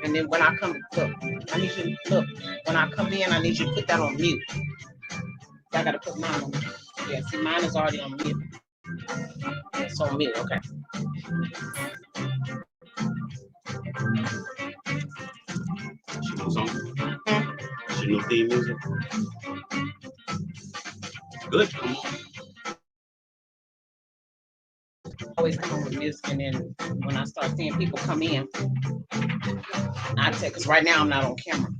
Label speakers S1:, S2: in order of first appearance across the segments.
S1: And then when I come, look, I need you to look. When I come in, I need you to put that on mute. I gotta put mine on mute. Yeah, see, mine is already on mute. It's on mute, okay.
S2: She knows something? She knows theme music? Good, come on.
S1: Always come on with music, and then when I start seeing people come in, I take, because right now I'm not on camera.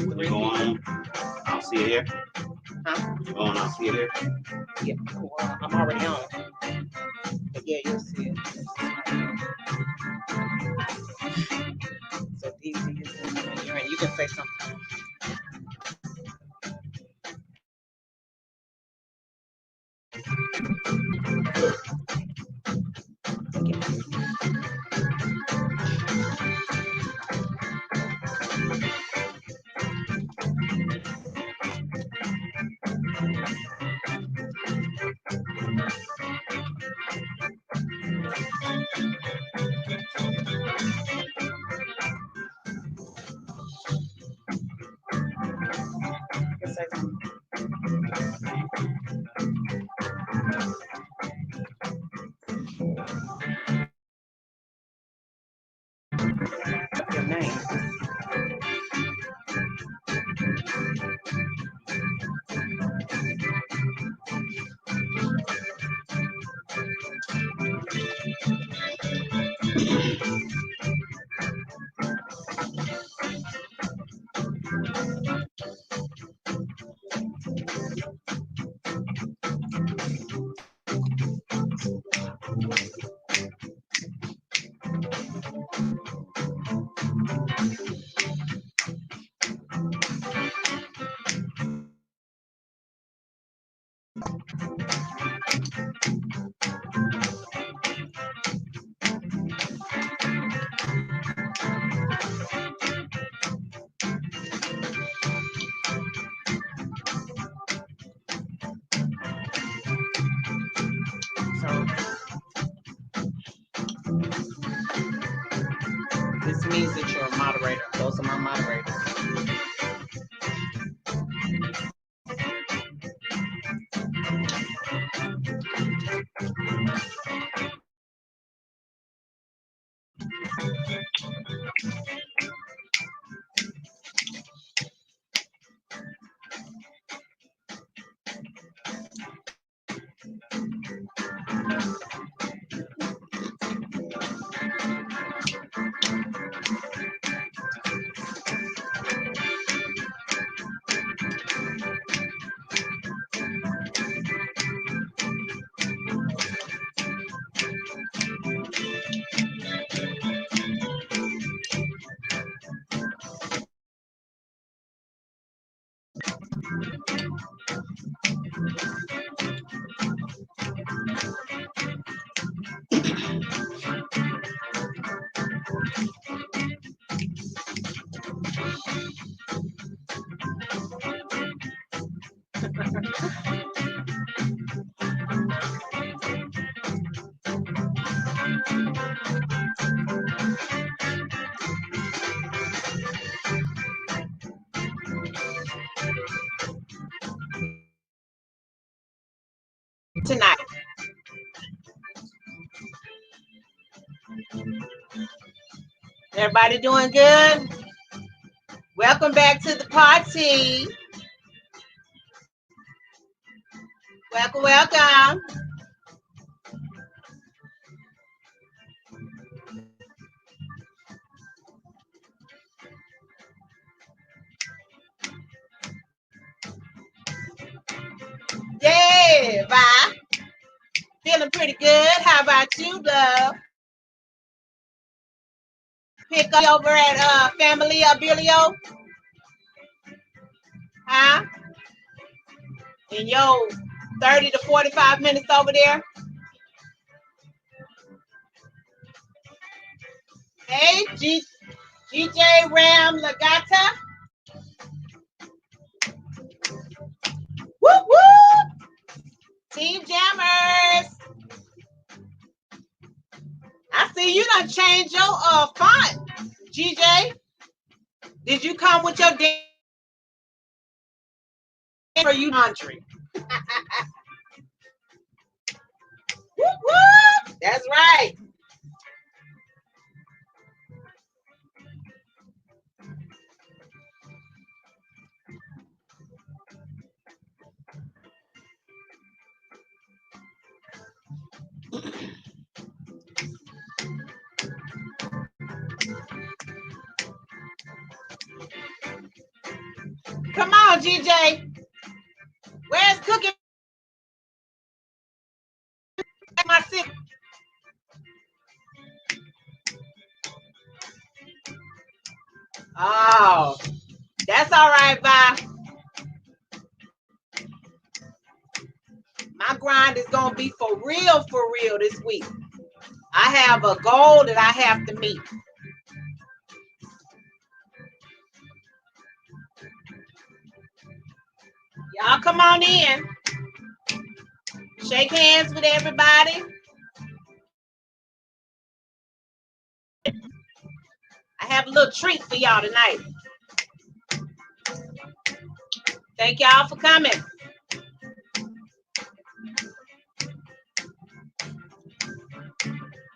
S2: When you go on, I'll see it here.
S1: Huh?
S2: When you go on, I'll see it here.
S1: Yeah, well, I'm already on. But yeah, you'll see it. So easy, you can say something. Your name. This means that you're a moderator. Those are my moderators. Tonight. Everybody doing good? Welcome back to the party. Welcome, welcome. Yeah, bye. Feeling pretty good. How about you, love? Pick up over at Family Abilio. Huh? In your 30 to 45 minutes over there. Hey, GJ Ram Lagata. you done changed your font, GJ. Did you come with your damn for you country? Whoop, whoop. That's right. Come on, GJ. Where's Cookie? My sister. Oh, that's all right, bye. My grind is gonna be for real this week. I have a goal that I have to meet. Y'all come on in. Shake hands with everybody. I have a little treat for y'all tonight. Thank y'all for coming.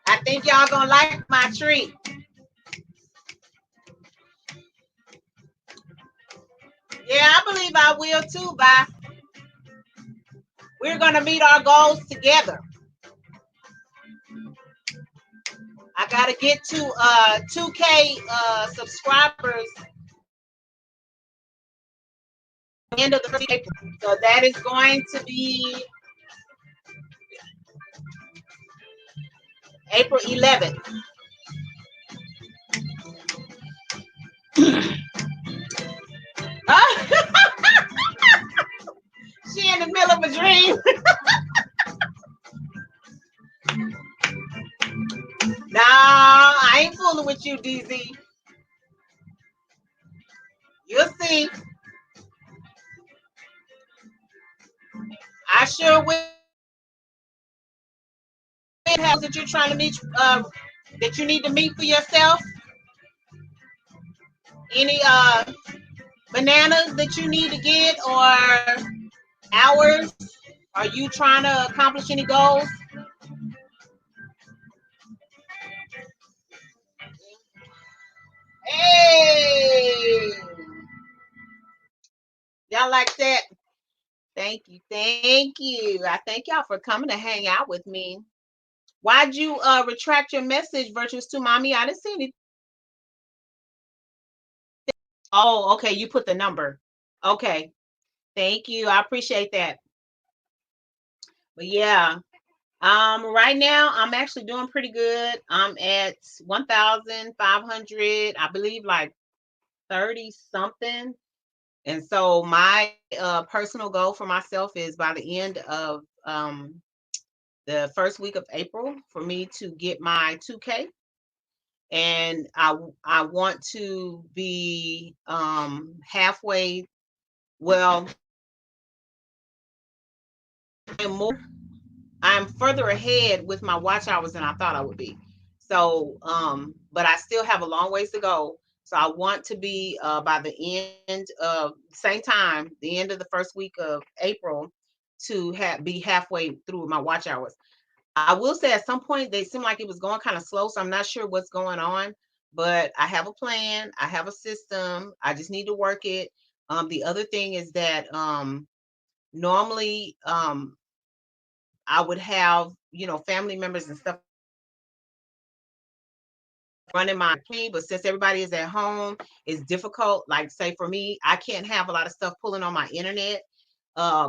S1: I think y'all gonna like my treat. Yeah, I believe I will too, bye. We're gonna meet our goals together. I gotta get to 2K subscribers end of the first April. So that is going to be April 11th. She in the middle of a dream. Nah, I ain't fooling with you, DZ. You'll see. I sure will. House that you're trying to meet, that you need to meet for yourself. Any bananas that you need to get, or hours? Are you trying to accomplish any goals? Hey, y'all like that? Thank you, thank you. I thank y'all for coming to hang out with me. Why'd you retract your message, Virtuous to Mommy? I didn't see anything. Oh, okay. You put the number. Okay. Thank you. I appreciate that. But yeah, right now I'm actually doing pretty good. I'm at 1,500, I believe, like 30 something. And so my personal goal for myself is by the end of the first week of April for me to get my 2K. And I want to be halfway. Well, I'm further ahead with my watch hours than I thought I would be. So, but I still have a long ways to go. So I want to be by the end of same time, the end of the first week of April, to be halfway through my watch hours. I will say at some point they seemed like it was going kind of slow, so I'm not sure what's going on. But I have a plan. I have a system. I just need to work it. The other thing is that normally I would have, family members and stuff running my team, but since everybody is at home, it's difficult. Like say for me, I can't have a lot of stuff pulling on my internet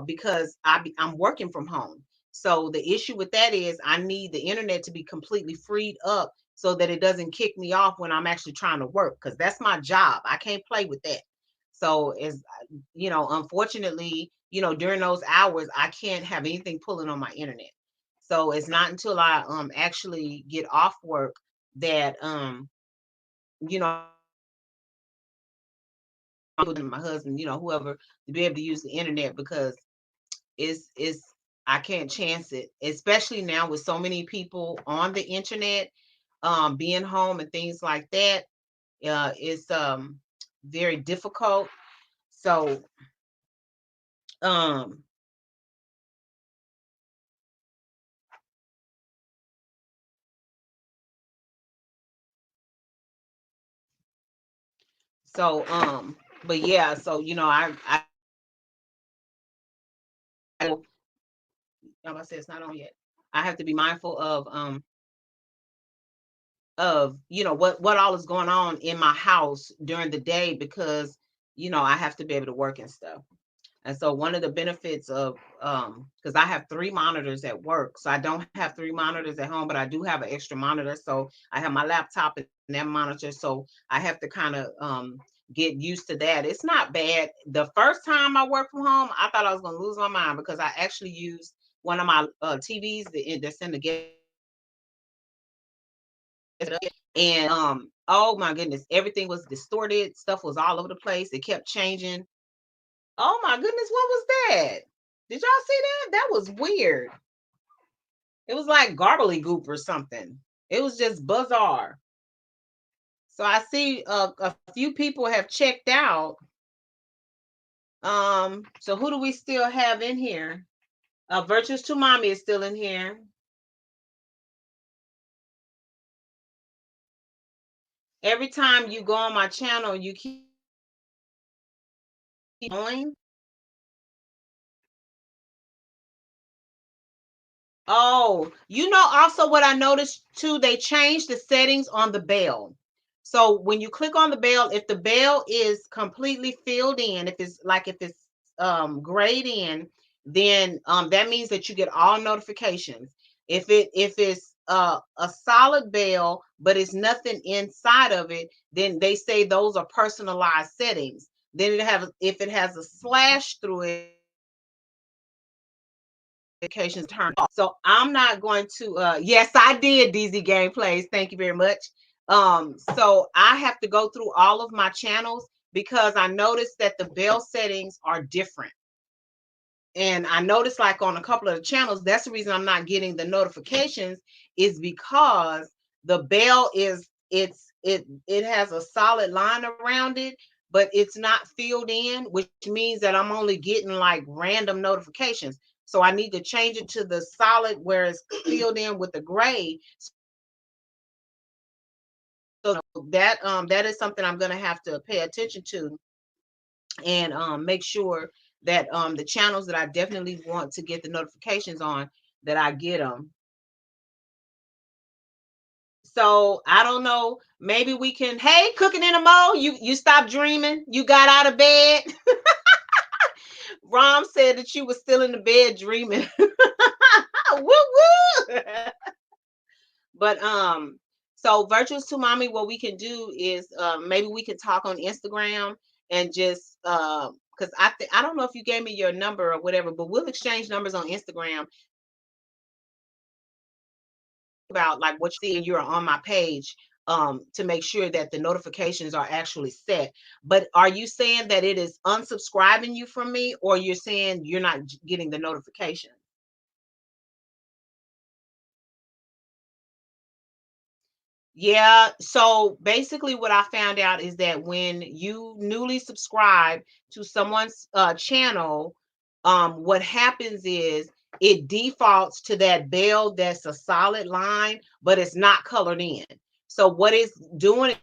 S1: because I'm working from home. So the issue with that is I need the internet to be completely freed up so that it doesn't kick me off when I'm actually trying to work, because that's my job. I can't play with that. So as unfortunately, during those hours, I can't have anything pulling on my internet. So it's not until I actually get off work that you know my husband, whoever, to be able to use the internet, because it's I can't chance it, especially now with so many people on the internet. being home and things like that is very difficult. So um but yeah, so I say it's not on yet. I have to be mindful of what all is going on in my house during the day, because I have to be able to work and stuff. And so one of the benefits of because I have three monitors at work, so I don't have three monitors at home, but I do have an extra monitor. So I have my laptop and that monitor, so I have to kind of get used to that. It's not bad. The first time I worked from home, I thought I was going to lose my mind, because I actually used one of my TVs that's in the guest, and oh my goodness, everything was distorted. Stuff was all over the place. It kept changing. Oh my goodness, what was that? Did y'all see that? That was weird. It was like garbly goop or something. It was just bizarre. So I see a few people have checked out. So who do we still have in here? Virtuous to Mommy is still in here. Every time you go on my channel, you keep going. Oh, also what I noticed too, they changed the settings on the bell. So when you click on the bell, if the bell is completely filled in, if it's grayed in, then that means that you get all notifications. If it's a solid bell but it's nothing inside of it, then they say those are personalized settings. Then if it has a slash through it, notifications turned off. So I'm not going to yes, I did DZ gameplays. Thank you very much. So I have to go through all of my channels, because I noticed that the bell settings are different. And I noticed, like, on a couple of the channels, that's the reason I'm not getting the notifications, is because the bell it has a solid line around it, but it's not filled in, which means that I'm only getting like random notifications. So I need to change it to the solid where it's filled in with the gray. So that is something I'm gonna have to pay attention to, and make sure that the channels that I definitely want to get the notifications on, that I get them. So I don't know. Maybe we can. Hey, cooking in a mo. You stopped dreaming. You got out of bed. Rom said that you was still in the bed dreaming. Woo woo. But so virtuous to mommy, what we can do is maybe we can talk on Instagram, and just because I don't know if you gave me your number or whatever, but we'll exchange numbers on Instagram about like what you see, and you're on my page, to make sure that the notifications are actually set. But are you saying that it is unsubscribing you from me, or you're saying you're not getting the notification? Yeah, so basically what I found out is that when you newly subscribe to someone's channel, what happens is it defaults to that bell that's a solid line, but it's not colored in. So what it's doing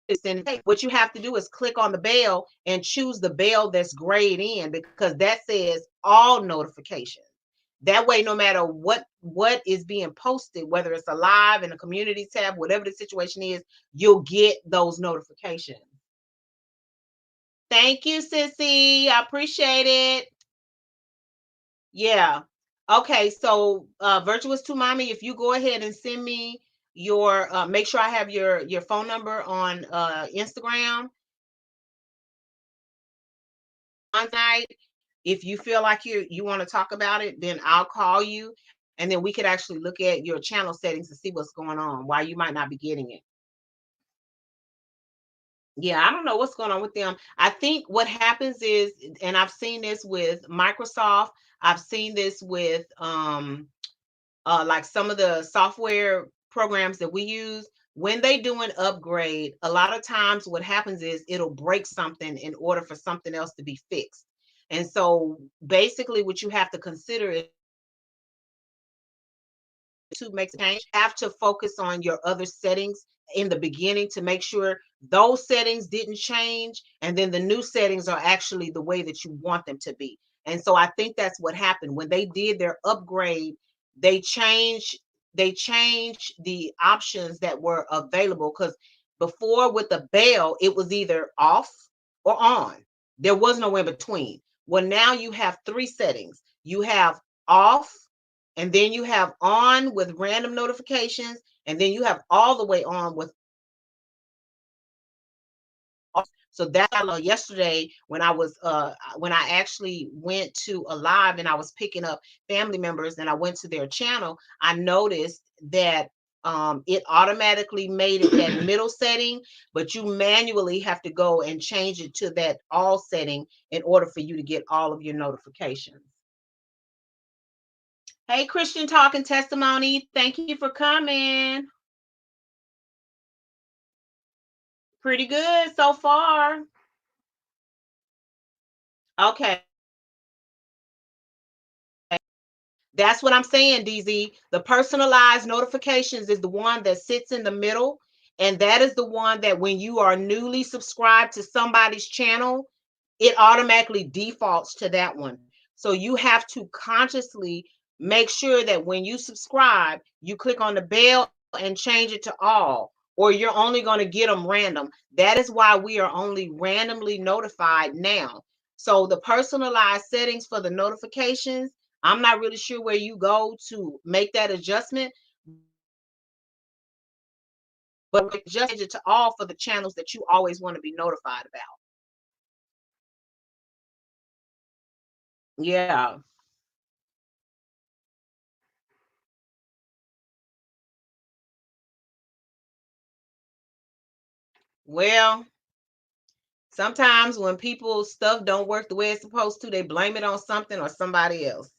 S1: is, what you have to do is click on the bell and choose the bell that's grayed in, because that says all notifications. That way, no matter what is being posted, whether it's a live in a community tab, whatever the situation is, you'll get those notifications. Thank you, Sissy. I appreciate it. Yeah. Okay. So, virtuous to mommy, if you go ahead and send me your, make sure I have your phone number on Instagram. On night, if you feel like you want to talk about it, then I'll call you, and then we could actually look at your channel settings to see what's going on, why you might not be getting it. Yeah, I don't know what's going on with them. I think what happens is, and I've seen this with Microsoft, I've seen this with like some of the software programs that we use, when they do an upgrade, a lot of times what happens is it'll break something in order for something else to be fixed. And so basically what you have to consider is to make a change, have to focus on your other settings in the beginning to make sure those settings didn't change. And then the new settings are actually the way that you want them to be. And so I think that's what happened when they did their upgrade. They changed they changed the options that were available because before with the bell, it was either off or on. There was no in between. Well, now you have three settings. You have off, and then you have on with random notifications, and then you have all the way on with off. So that I learned yesterday when I actually went to a live and I was picking up family members and I went to their channel, I noticed that it automatically made it that middle setting, but you manually have to go and change it to that all setting in order for you to get all of your notifications. Hey, Christian Talking Testimony, thank you for coming. Pretty good so far. Okay. That's what I'm saying, DZ. The personalized notifications is the one that sits in the middle. And that is the one that when you are newly subscribed to somebody's channel, it automatically defaults to that one. So you have to consciously make sure that when you subscribe, you click on the bell and change it to all, or you're only going to get them random. That is why we are only randomly notified now. So the personalized settings for the notifications, I'm not really sure where you go to make that adjustment, but adjust it to all for the channels that you always want to be notified about. Yeah. Well, sometimes when people's stuff don't work the way it's supposed to, they blame it on something or somebody else.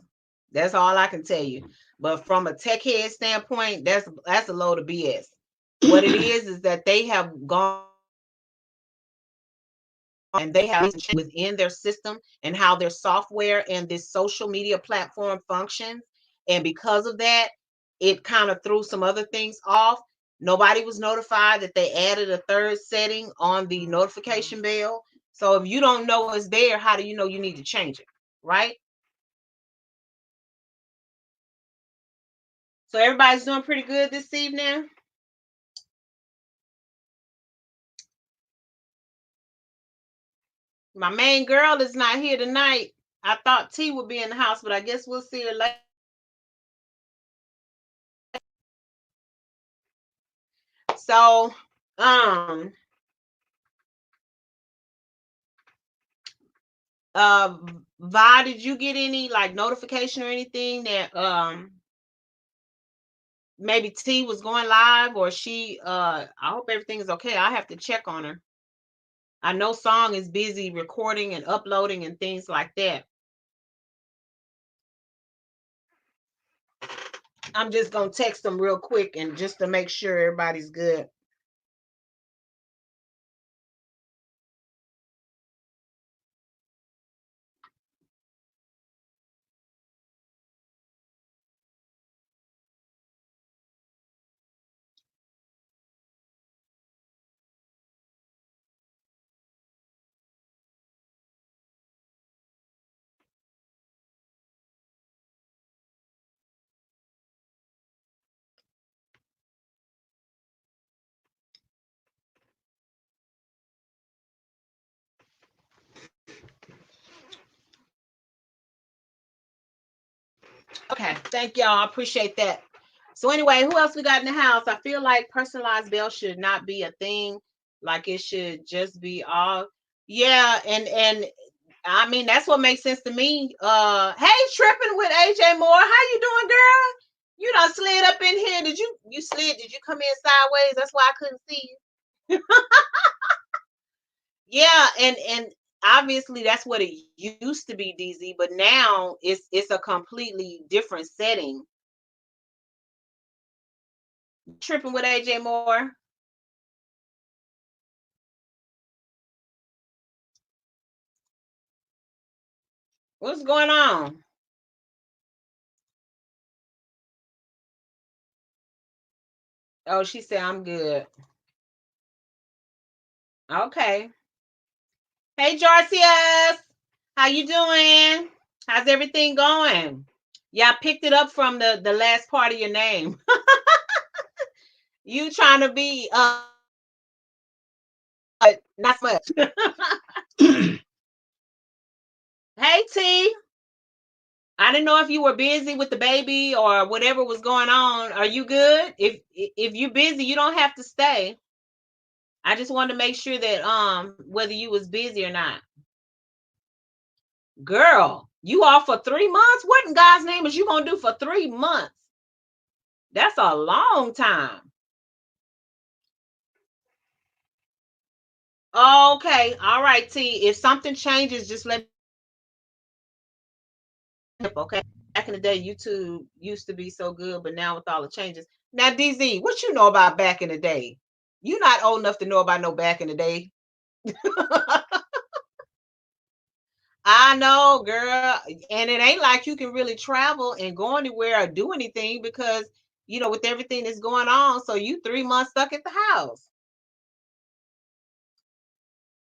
S1: That's all I can tell you. But from a tech head standpoint, that's a load of BS. What it is that they have gone and they have within their system and how their software and this social media platform functions. And because of that, it kind of threw some other things off. Nobody was notified that they added a third setting on the notification bell. So if you don't know it's there, how do you know you need to change it? Right? So everybody's doing pretty good this evening. My main girl is not here tonight. I thought T would be in the house, but I guess we'll see her later. So, um, uh, Vi, did you get any like notification or anything that maybe T was going live or she I hope everything is okay. I have to check on her. I know Song is busy recording and uploading and things like that. I'm just gonna text them real quick and just to make sure everybody's good. Okay, thank y'all. I appreciate that. So anyway, who else we got in the house? I feel like personalized bell should not be a thing. Like it should just be all. Yeah, and I mean that's what makes sense to me. Hey, tripping with AJ Moore. How you doing, girl? You done slid up in here. Did you slid? Did you come in sideways? That's why I couldn't see you. Yeah, and obviously that's what it used to be, DZ, but now it's a completely different setting. Tripping with AJ Moore. What's going on? Oh, she said I'm good. Okay. Hey, Jarcius. How you doing? How's everything going? Yeah, I picked it up from the last part of your name. You trying to be not much. Hey T. I didn't know if you were busy with the baby or whatever was going on. Are you good? If you're busy, you don't have to stay. I just wanted to make sure that whether you was busy or not. Girl, you off for 3 months? What in God's name is you gonna do for 3 months? That's a long time. Okay, all right, T. If something changes, just let me know, okay? Back in the day, YouTube used to be so good, but now with all the changes. Now, DZ, what you know about back in the day? You're not old enough to know about no back in the day. I know, girl. And it ain't like you can really travel and go anywhere or do anything because, with everything that's going on. So you 3 months stuck at the house.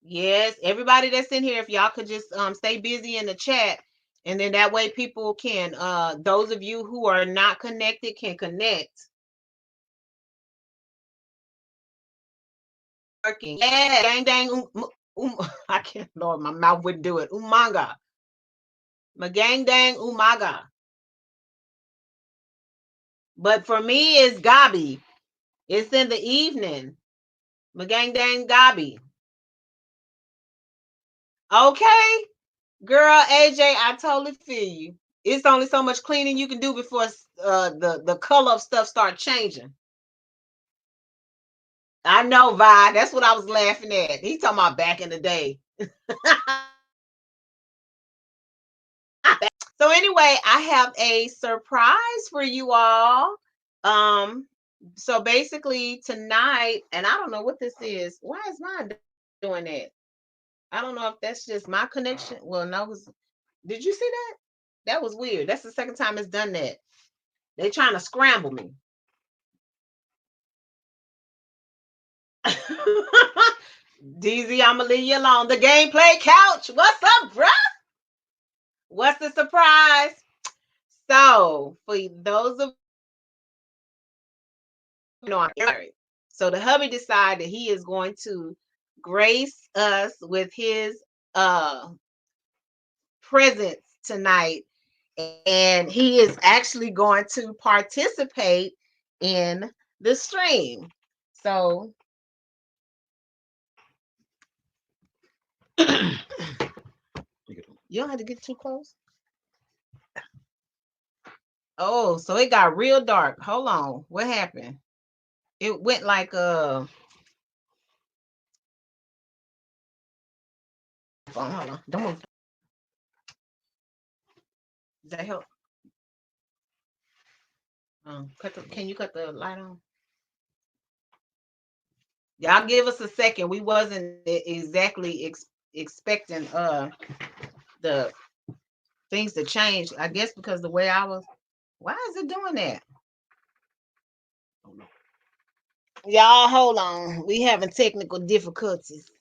S1: Yes, everybody that's in here, if y'all could just stay busy in the chat, and then that way people can those of you who are not connected can connect. Working. Yeah, dang dang I can't, Lord, my mouth wouldn't do it. Umanga. Magang dang umaga. But for me it's Gabi. It's in the evening. Magang dang Gabi. Okay. Girl, AJ, I totally feel you. It's only so much cleaning you can do before the color of stuff start changing. I know, Vi. That's what I was laughing at. He talking about back in the day. So anyway, I have a surprise for you all. Um, so basically tonight, and I don't know what this is. Why is mine doing that? I don't know if that's just my connection. Well, no, did you see that? That was weird. That's the second time it's done that. They trying to scramble me. DZ, I'm gonna leave you alone. The gameplay couch. What's up, bruh? What's the surprise? So, for those of I'm married. So the hubby decided he is going to grace us with his presence tonight, and he is actually going to participate in the stream. So you don't have to get too close. Oh, so it got real dark. Hold on. What happened? It went like hold on. Don't move. Does that help? Can you cut the light on? Y'all give us a second. We wasn't exactly expecting the things to change. I guess because the way I was. Why is it doing that?
S2: Oh no.
S1: Y'all hold on. We having technical difficulties.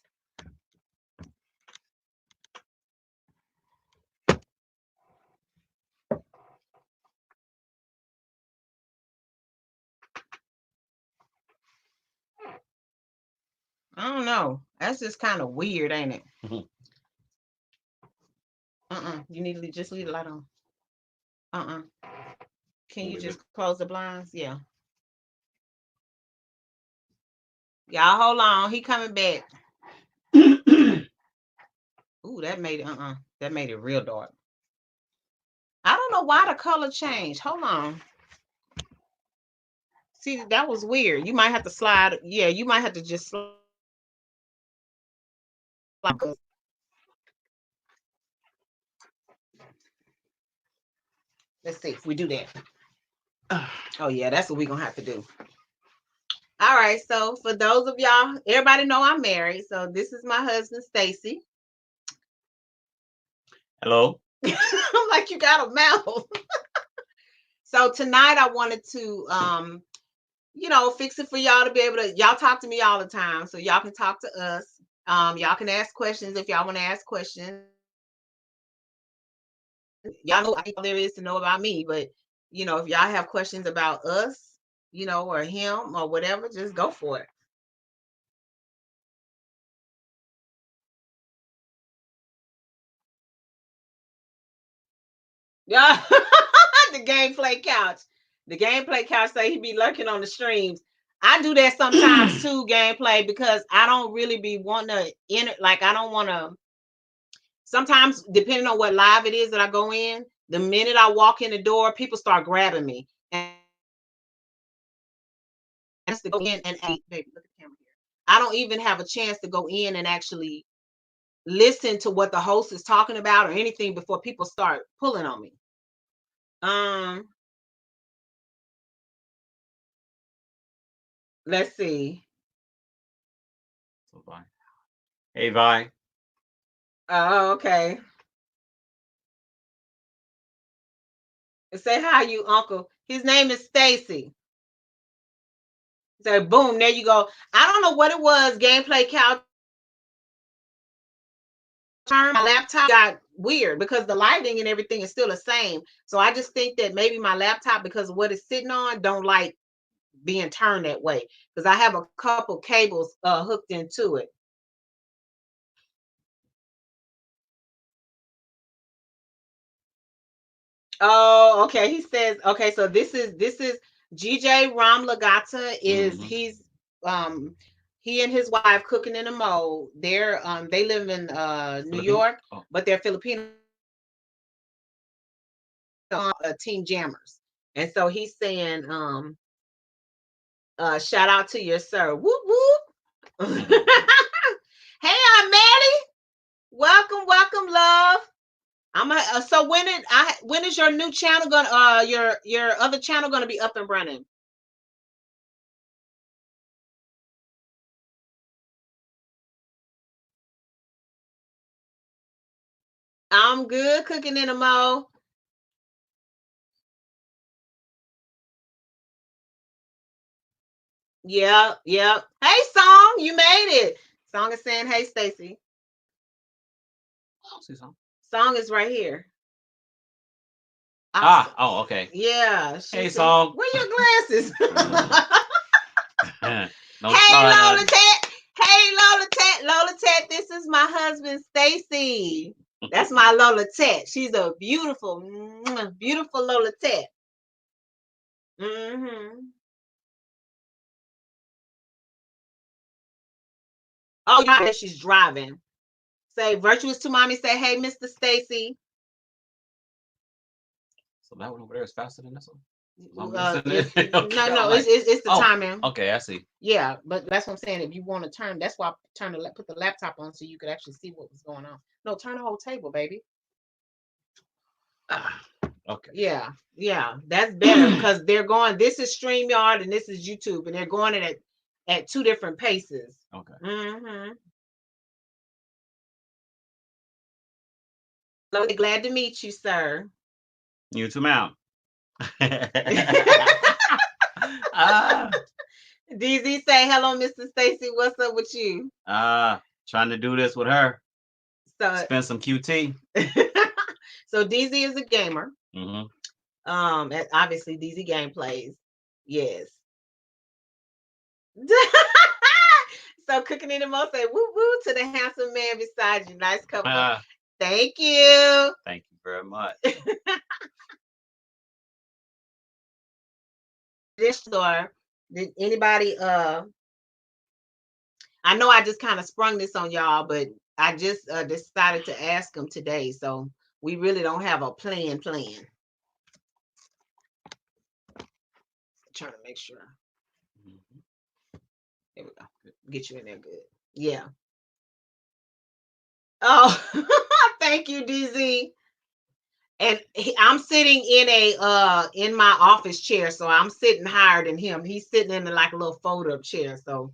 S1: I don't know. That's just kind of weird, ain't it? You need to just leave the light on. Can you just close the blinds? Yeah. Y'all hold on. He coming back. Ooh, that made it that made it real dark. I don't know why the color changed. Hold on. See, that was weird. You might have to slide. Yeah, you might have to just slide. Let's see if we do that. Oh yeah, that's what we're gonna have to do. All right. So for those of y'all, everybody know I'm married. So this is my husband, Stacy.
S2: Hello.
S1: I'm like, you got a mouth. So tonight I wanted to fix it for y'all to be able to y'all talk to me all the time. So y'all can talk to us. Y'all can ask questions if y'all want to ask questions. Y'all know all there is to know about me, but if y'all have questions about us, or him or whatever, just go for it. Yeah. The gameplay couch. The gameplay couch say he be lurking on the streams. I do that sometimes too, gameplay, because I don't really be wanting to like I don't want to sometimes depending on what live it is that I go in, the minute I walk in the door, people start grabbing me. And to go in and baby, look at the camera here. I don't even have a chance to go in and actually listen to what the host is talking about or anything before people start pulling on me. Let's see.
S2: So Vi. Hey Vi.
S1: Oh, okay. Say hi, you uncle. His name is Stacy. So boom, there you go. I don't know what it was. Gameplay couch. My laptop got weird because the lighting and everything is still the same. So I just think that maybe my laptop, because of what it's sitting on, don't like being turned that way. Because I have a couple cables hooked into it. Oh, okay. He says, okay, so this is GJ Ramlagata is he and his wife cooking in a mode. They live in New York, but they're Filipino team jammers. And so he's saying, shout out to your sir. Whoop whoop. Hey, I'm Maddie. Welcome, love. So when is your new channel gonna your other channel gonna be up and running? I'm good cooking in a mo. Yeah, yeah. Hey, Song, you made it. Song is saying, hey, Stacy.
S2: See Song?
S1: Song is right here.
S2: Oh, okay.
S1: Yeah.
S2: Hey, Song.
S1: Where your glasses?
S2: No,
S1: hey, Lola Tat. Hey, Lola Tat. Lola Tat, this is my husband, Stacy. That's my Lola Tat. She's a beautiful, beautiful Lola Tat. Mm-hmm. Oh, yeah, she's driving. Say virtuous to mommy. Say, hey, Mr. Stacy.
S2: So that one over there is faster than this one.
S1: No, it's the timing.
S2: Okay, I see.
S1: Yeah, but that's what I'm saying. If you want to turn, that's why I put the laptop on so you could actually see what was going on. No, turn the whole table, baby.
S2: Okay.
S1: Yeah, that's better because they're going. This is StreamYard and this is YouTube, and they're going at two different paces.
S2: Okay.
S1: Mm-hmm. Glad to meet you, sir.
S2: You too, ma'am.
S1: DZ say hello, Mr. Stacy. What's up with you?
S2: Trying to do this with her.
S1: So
S2: spend some QT.
S1: So DZ is a gamer.
S2: Mm-hmm.
S1: Obviously DZ gameplays. Yes. So cooking in the most say woo woo to the handsome man beside you. Nice couple. Thank you.
S2: Thank you very much.
S1: This store, did anybody I know I just kind of sprung this on y'all, but I just decided to ask them today. So we really don't have a plan. Trying to make sure. Mm-hmm. There we go. Get you in there good. Yeah. Oh, thank you, DZ. And I'm sitting in a in my office chair, so I'm sitting higher than him. He's sitting in like a little fold up chair, so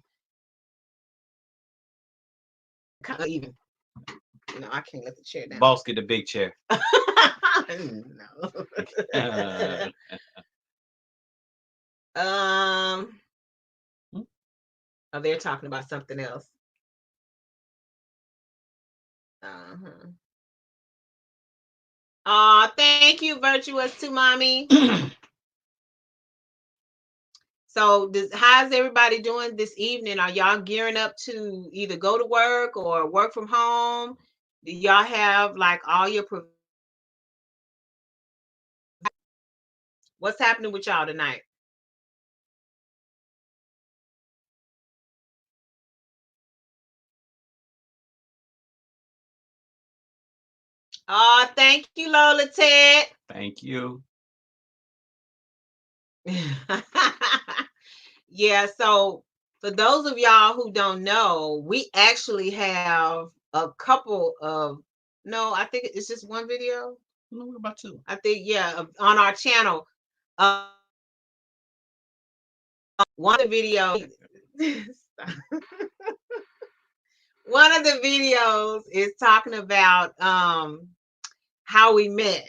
S1: kind of even. No, I can't let the chair down.
S2: Boss, get the big chair.
S1: No. Oh, they're talking about something else. Thank you, Virtuous to Mommy. So, how's everybody doing this evening? Are y'all gearing up to either go to work or work from home? Do y'all have like all your what's happening with y'all tonight? Thank you, Lola Ted.
S2: Thank you.
S1: Yeah, so for those of y'all who don't know, we actually have a couple of I think it's just one video.
S2: No, what about two?
S1: I think on our channel. One of the videos one of the videos is talking about how we met.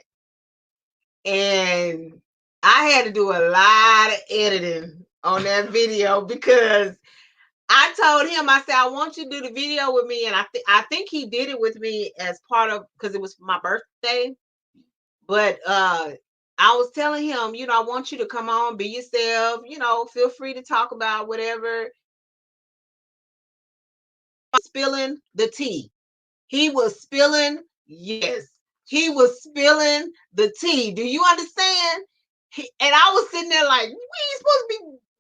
S1: And I had to do a lot of editing on that video because I told him, I said, I want you to do the video with me. And I think he did it with me as part of, because it was my birthday. But I was telling him, I want you to come on, be yourself, feel free to talk about whatever. Spilling the tea. He was spilling, yes, he was spilling the tea. Do you understand? And I was sitting there like, we ain't supposed to be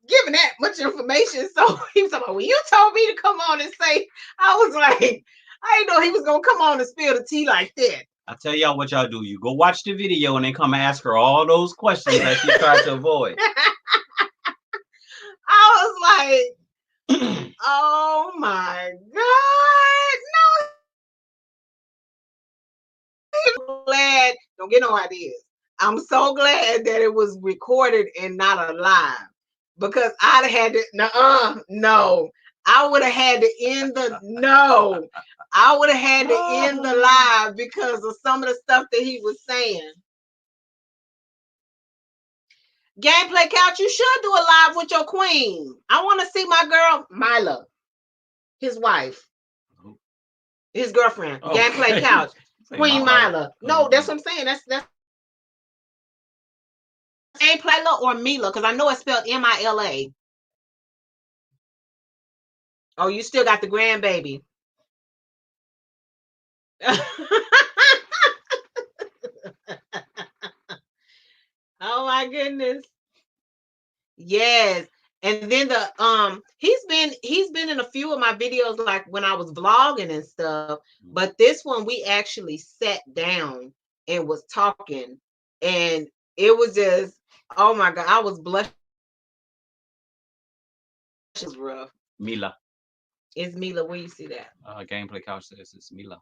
S1: giving that much information. So he was talking about, well, you told me to come on and say, I was like, I didn't know he was going to come on and spill the tea like that.
S2: I tell y'all what y'all do. You go watch the video and then come ask her all those questions that she tried to avoid.
S1: I was like, oh my God, no. Glad, don't get no ideas. I'm so glad that it was recorded and not a live, because I'd have had to, no. I would have had to end the, no. I would have had to end the live because of some of the stuff that he was saying. Gameplay Couch, you should do a live with your queen. I want to see my girl, Mila, his wife, his girlfriend, Gameplay Couch, Queen Mila. No, that's what I'm saying. That's Gameplay or Mila, because I know it's spelled Mila. Oh, you still got the grandbaby. Oh my goodness. Yes. And then he's been in a few of my videos, like when I was vlogging and stuff, but this one we actually sat down and was talking, and it was just, oh my God, I was blushing. It was rough.
S2: Mila.
S1: It's Mila. Where you see that?
S2: Gameplay Couch says it's Mila.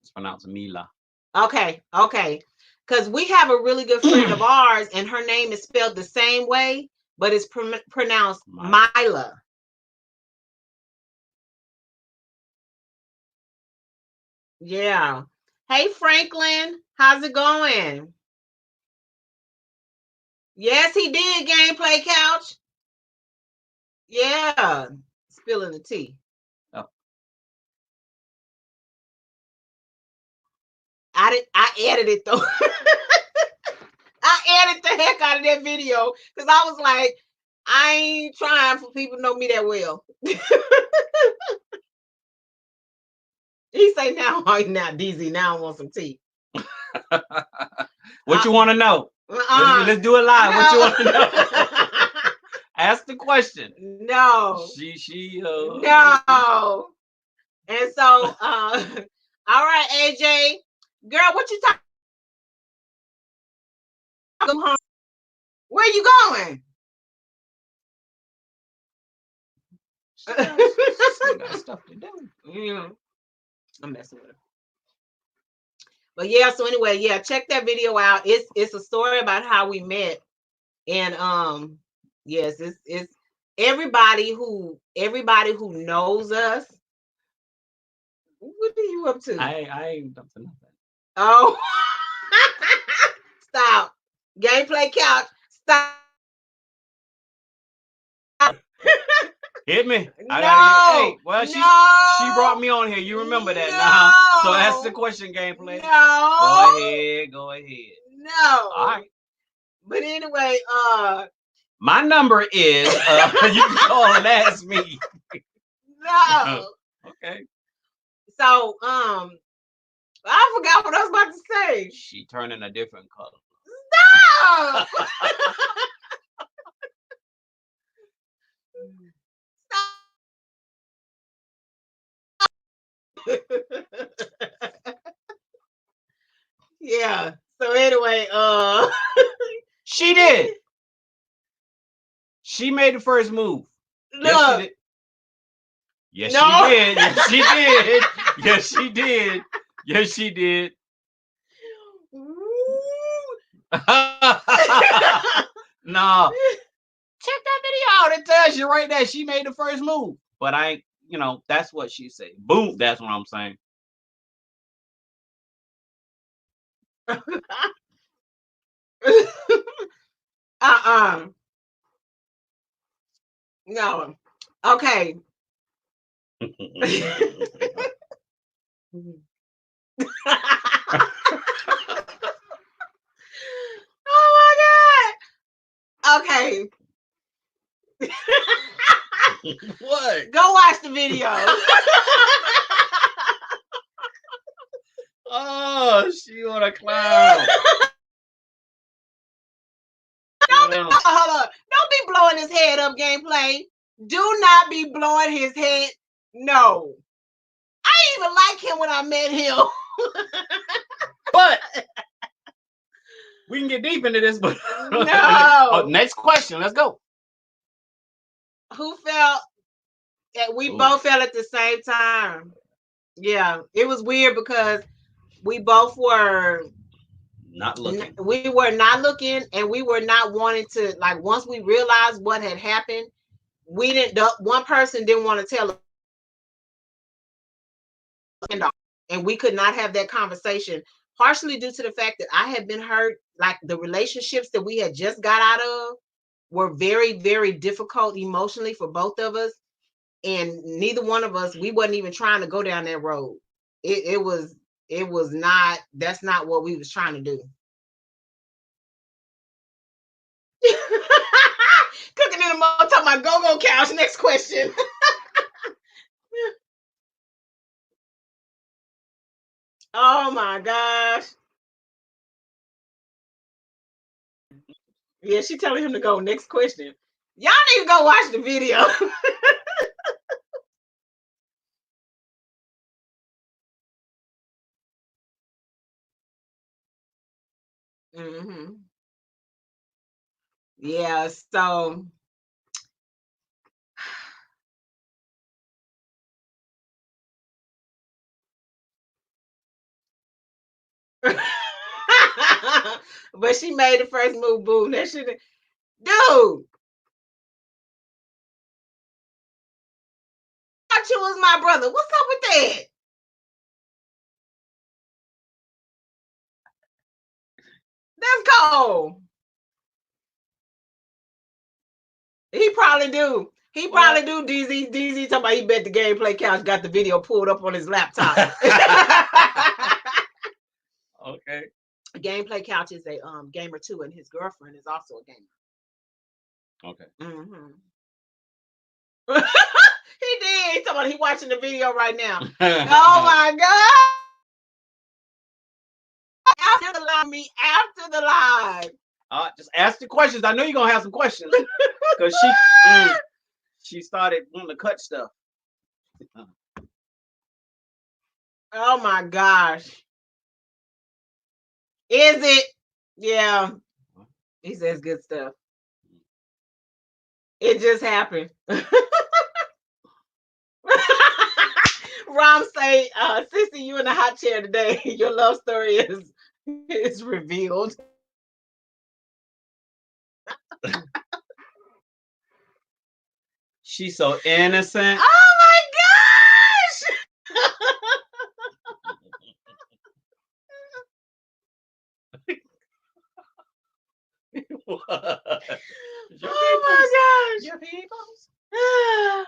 S2: It's pronounced Mila.
S1: Okay. Because we have a really good friend of ours, and her name is spelled the same way, but it's pronounced Mila. Yeah. Hey, Franklin, how's it going? Yes, he did, Gameplay Couch. Yeah. Spilling the tea.
S2: Oh.
S1: I edited though. I edited the heck out of that video because I was like, I ain't trying for people to know me that well. He say now, DZ, now I want some tea.
S2: What you want to know? Let's do it live. No. What you want to know? Ask the question.
S1: No. No. And so, all right, AJ, girl, what you talking? Where you going? She got stuff to do. Yeah. I'm messing with her. But yeah, so anyway, yeah, check that video out. It's a story about how we met. And yes, it's everybody who knows us. What are you up to?
S2: I ain't up to nothing.
S1: Oh, stop. Gameplay couch. Stop.
S2: Hit me.
S1: No.
S2: I gotta hear. Hey, well,
S1: no,
S2: she brought me on here. You remember that now. So ask the question, gameplay.
S1: No.
S2: Go ahead.
S1: No.
S2: All right.
S1: But anyway,
S2: my number is you can call and ask me.
S1: No.
S2: Okay.
S1: So I forgot what I was about to say.
S2: She turning a different color.
S1: Stop. Yeah. So anyway,
S2: she did. She made the first move.
S1: Look.
S2: Yes, she did. Yes, she did. Yes, she did. Yes, she did. Yes, she did. No. Check that video out. It tells you right there. She made the first move. But I ain't, that's what she said. Boom. That's what I'm saying.
S1: No. Okay. Oh my God. Okay.
S2: What?
S1: Go watch the video.
S2: Oh, she want a clown.
S1: Hold on. Don't be blowing his head up, gameplay. Do not be blowing his head. No. I didn't even like him when I met him.
S2: But we can get deep into this. But
S1: no.
S2: Next question. Let's go.
S1: Who felt that we both fell at the same time? Yeah, it was weird because we both were
S2: not looking.
S1: We were not looking, and we were not wanting to, like, once we realized what had happened, we didn't, one person didn't want to tell us, and we could not have that conversation, partially due to the fact that I had been hurt. Like, the relationships that we had just got out of were very, very difficult emotionally for both of us, and neither one of us, we wasn't even trying to go down that road. It was not, that's not what we was trying to do. Cooking in the mall, talking about go-go couch. Next question. Oh my gosh. Yeah, she telling him to go. Next question. Y'all need to go watch the video. Mm-hmm. Yeah, so but she made the first move, boom. That shit, dude. I thought you was my brother. What's up with that? That's cold. He probably do. He probably do. DZ talking about he bet the gameplay couch got the video pulled up on his laptop.
S2: Okay.
S1: Gameplay couch is a gamer too, and his girlfriend is also a gamer.
S2: Okay.
S1: Mm-hmm. He did. He's talking about he watching the video right now. Oh my God. After the live.
S2: Just ask the questions. I know you're gonna have some questions because she started wanting to cut stuff.
S1: Oh my gosh. Is it? Yeah. He says good stuff. It just happened. Rom say, Sissy see you in the hot chair today. Your love story is revealed.
S2: She's so innocent.
S1: Oh my gosh!
S2: What?
S1: Oh
S2: Your peoples?
S1: my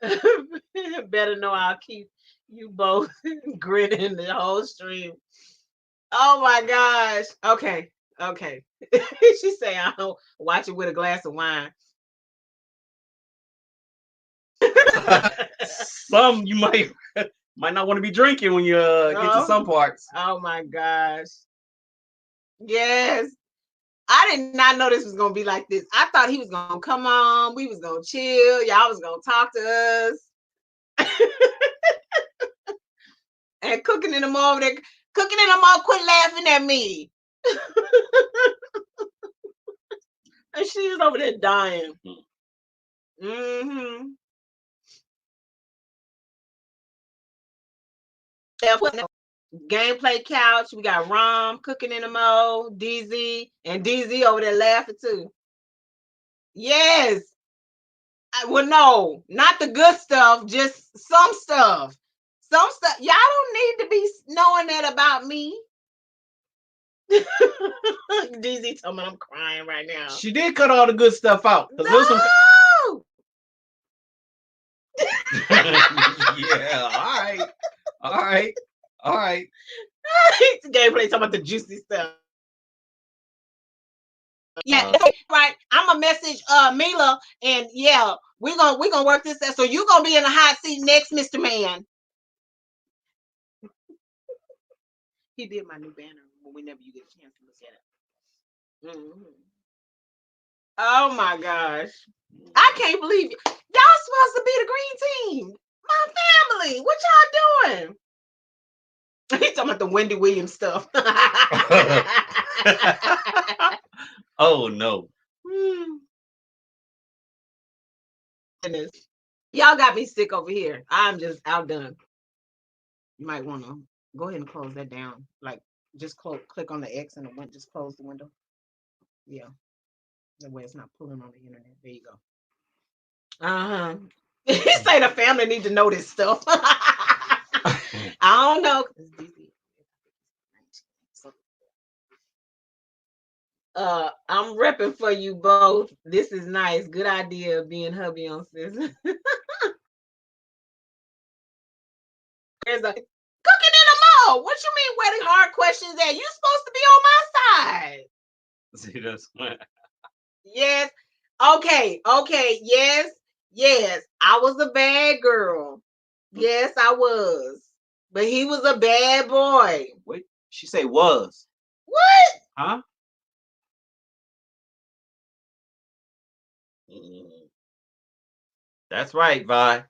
S1: gosh! Better know I'll keep you both grinning the whole stream. Oh my gosh! Okay, okay. She say I'll watch it with a glass of wine.
S2: Some you might not want to be drinking when you get to some parts.
S1: Oh my gosh! Yes. I did not know this was gonna be like this. I thought he was gonna come on, we was gonna chill, y'all was gonna talk to us. And cooking in them over there, cooking in them all quit laughing at me. And she's over there dying. Mm-hmm. Gameplay couch. We got Rom cooking in the mo, DZ, and DZ over there laughing too. Yes. Well, no, not the good stuff, just some stuff. Some stuff. Y'all don't need to be knowing that about me. DZ told me I'm crying right now.
S2: She did cut all the good stuff out.
S1: No!
S2: Yeah, all right.
S1: Gameplay talking about the juicy stuff. Yeah, right. I'm gonna message Mila, and yeah, we're gonna work this out. So you're gonna be in the hot seat next, Mr. Man. He did my new banner whenever you get a chance to look at it. Mm-hmm. Oh my gosh. I can't believe it. Y'all supposed to be the green team. My family. What y'all doing? He's talking about the Wendy Williams stuff.
S2: Oh no.
S1: Goodness. Y'all got me sick over here. I'm just outdone. You might want to go ahead and close that down. Like, just click on the X and just close the window. Yeah. That way it's not pulling on the internet. There you go. Uh-huh. He say the family need to know this stuff. I don't know. I'm repping for you both. This is nice. Good idea being hubby on sis. There's a cooking in the mall. What you mean where the hard questions at? You supposed to be on my side.
S2: See this?
S1: Yes. Okay. Yes. I was a bad girl. Yes, I was. But he was a bad boy.
S2: Wait, she say was.
S1: What?
S2: Huh? That's right, Vi.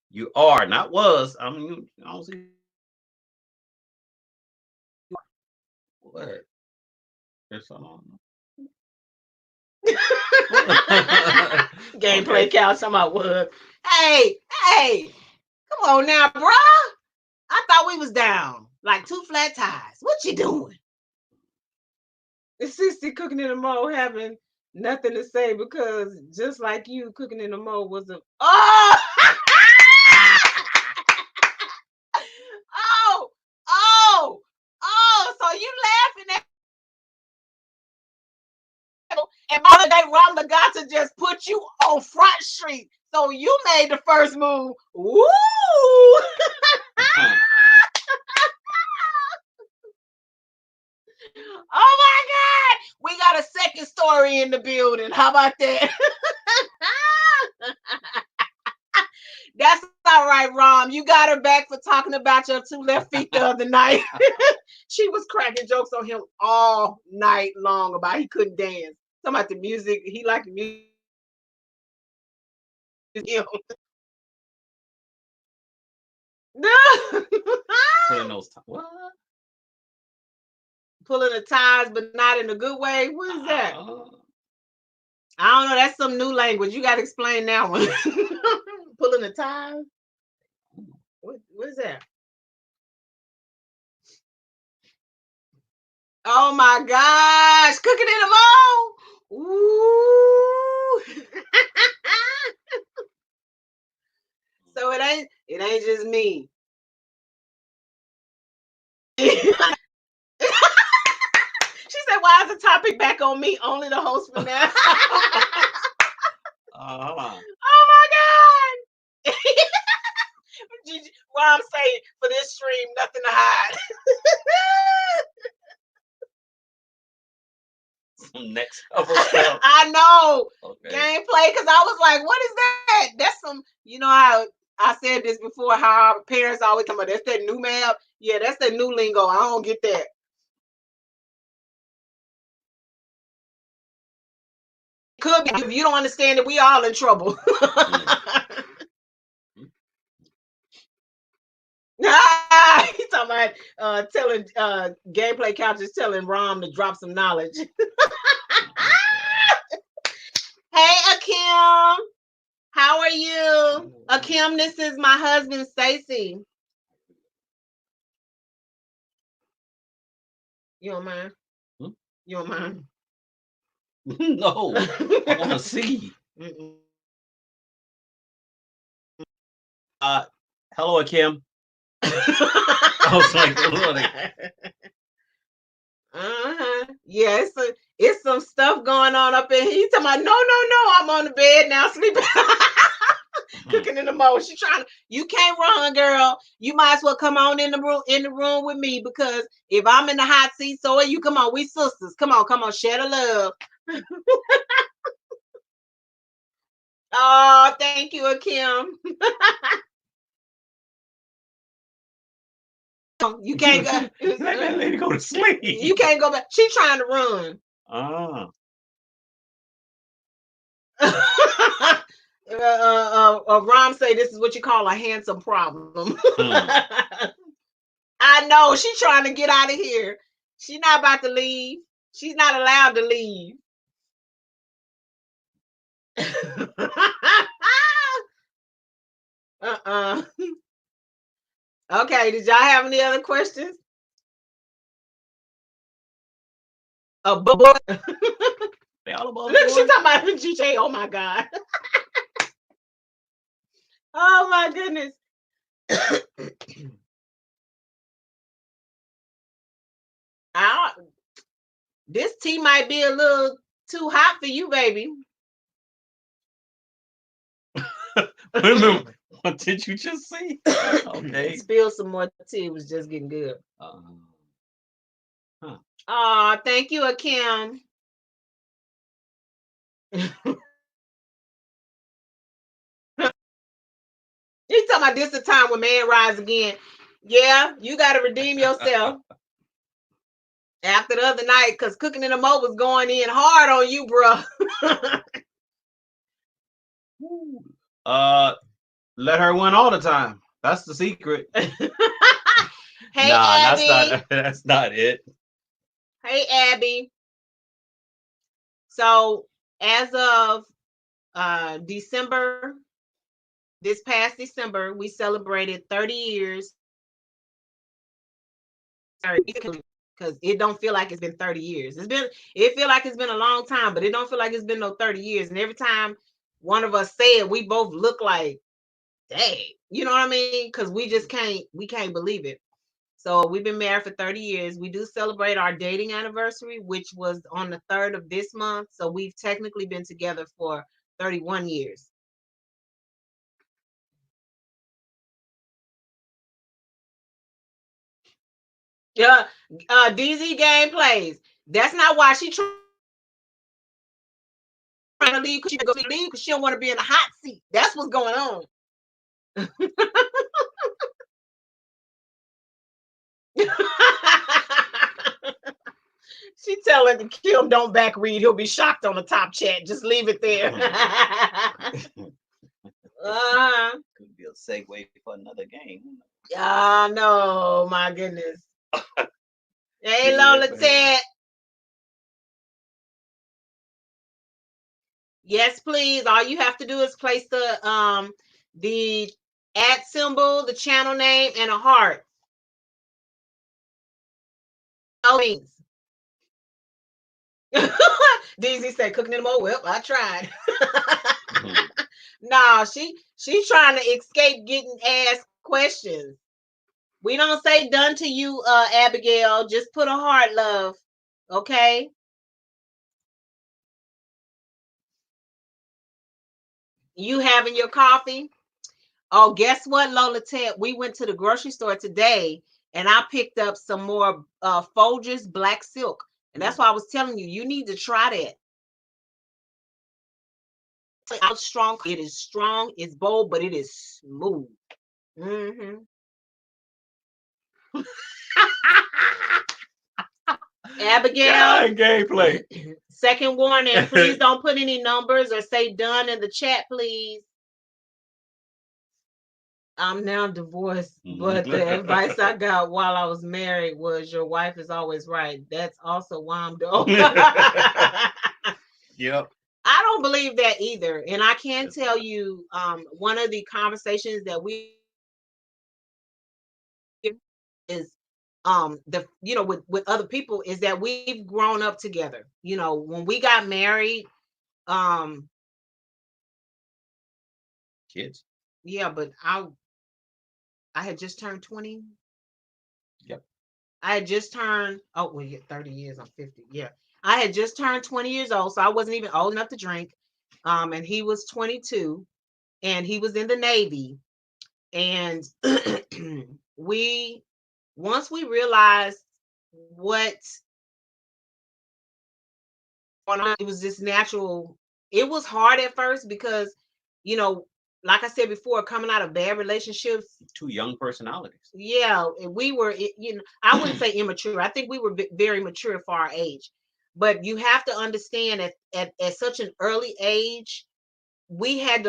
S2: You are, not was. I mean, I don't see what. It's on.
S1: Gameplay couch. Talking about what? Hey, come on now, bruh. I thought we was down like two flat tires. What you doing? It's Sissy cooking in the mo having nothing to say because just like you, cooking in the mo was a oh so you laughing at and all day Ram Lagata just put you on Front Street. So you made the first move. Woo! Oh my God! We got a second story in the building. How about that? That's all right, Rom. You got her back for talking about your two left feet the other night. She was cracking jokes on him all night long about he couldn't dance. Talking about the music. He liked the music.
S2: Pulling those what?
S1: Pulling the ties, but not in a good way. What is that? I don't know. That's some new language. You got to explain that one. Pulling the ties. What is that? Oh my gosh, cooking in the mall. Ooh. So it ain't just me. She said, "Why is the topic back on me? Only the host for now."
S2: Hold on.
S1: Oh my god. Rob say for this stream, nothing to hide.
S2: Next couple stuff.
S1: I know.
S2: Okay.
S1: Gameplay, because I was like, what is that? That's some, you know how I said this before, how our parents always talk about that's that new map. Yeah, that's that new lingo. I don't get that. Could be if you don't understand it, we all in trouble. He's talking about telling gameplay couches telling Rom to drop some knowledge. Hey Akim, how are you? Akim, this is my husband Stacy. You don't mind? You don't mind?
S2: No, I want to see. Hello, Akim. I was like,
S1: yeah, it's some stuff going on up in here. He's talking about no, I'm on the bed now sleeping. Cooking in the mode. She trying to, you can't run, girl. You might as well come on in the room with me, because if I'm in the hot seat, so are you. Come on, we sisters. Come on, share the love. Oh, thank you, Akim. You can't go.
S2: Let that lady go to sleep.
S1: You can't go back. She trying to run. Rom say this is what you call a handsome problem. I know she's trying to get out of here. She's not about to leave. She's not allowed to leave. Okay, did y'all have any other questions? Look, she's talking about GJ. Oh my god. Oh my goodness. This tea might be a little too hot for you, baby.
S2: What did you just say? Okay.
S1: Spill some more tea. It was just getting good. Oh, thank you, Akim. He's talking about this the time when man rise again. Yeah, you got to redeem yourself. After the other night, because cooking in the mo was going in hard on you, bro.
S2: Let her win all the time. That's the secret.
S1: Hey, Abby.
S2: That's not it.
S1: Hey, Abby. So as of December, this past December, we celebrated 30 years. Because it don't feel like it's been 30 years. It feel like it's been a long time, but it don't feel like it's been no 30 years. And every time one of us say it, we both look like, dang, you know what I mean? Because we can't believe it. So we've been married for 30 years. We do celebrate our dating anniversary, which was on the 3rd of this month. So we've technically been together for 31 years. Yeah, DZ gameplays. That's not why she trying to leave, because she don't want to be in a hot seat. That's what's going on. She telling Kim don't back read. He'll be shocked on the top chat. Just leave it there.
S2: Could be a segue for another game.
S1: No, my goodness. Hey, Lola Ted. Yes, please. All you have to do is place the at symbol, the channel name, and a heart. Oh, means. DZ said cooking in more. Well, I tried. No, she's trying to escape getting asked questions. We don't say done to you, Abigail. Just put a heart, love. Okay. You having your coffee? Oh, guess what, Lola Ted? We went to the grocery store today and I picked up some more Folgers black silk. And that's why I was telling you, you need to try that. Out strong. It is strong, it's bold, but it is smooth. Mm-hmm. Abigail,
S2: gameplay.
S1: Second warning, please don't put any numbers or say done in the chat, please. I'm now divorced, but the advice I got while I was married was your wife is always right. That's also why I'm doing.
S2: Yep.
S1: I don't believe that either. And I can tell you, one of the conversations that we is with other people is that we've grown up together. When we got married,
S2: kids.
S1: Yeah, but I had just turned 20.
S2: Yep.
S1: I had just turned 30 years, I'm 50. Yeah. I had just turned 20 years old, so I wasn't even old enough to drink. And he was 22 and he was in the Navy. And once we realized what it was just natural. It was hard at first because, like I said before, coming out of bad relationships.
S2: Two young personalities.
S1: Yeah, we were, I wouldn't say immature. I think we were very mature for our age. But you have to understand at such an early age, we had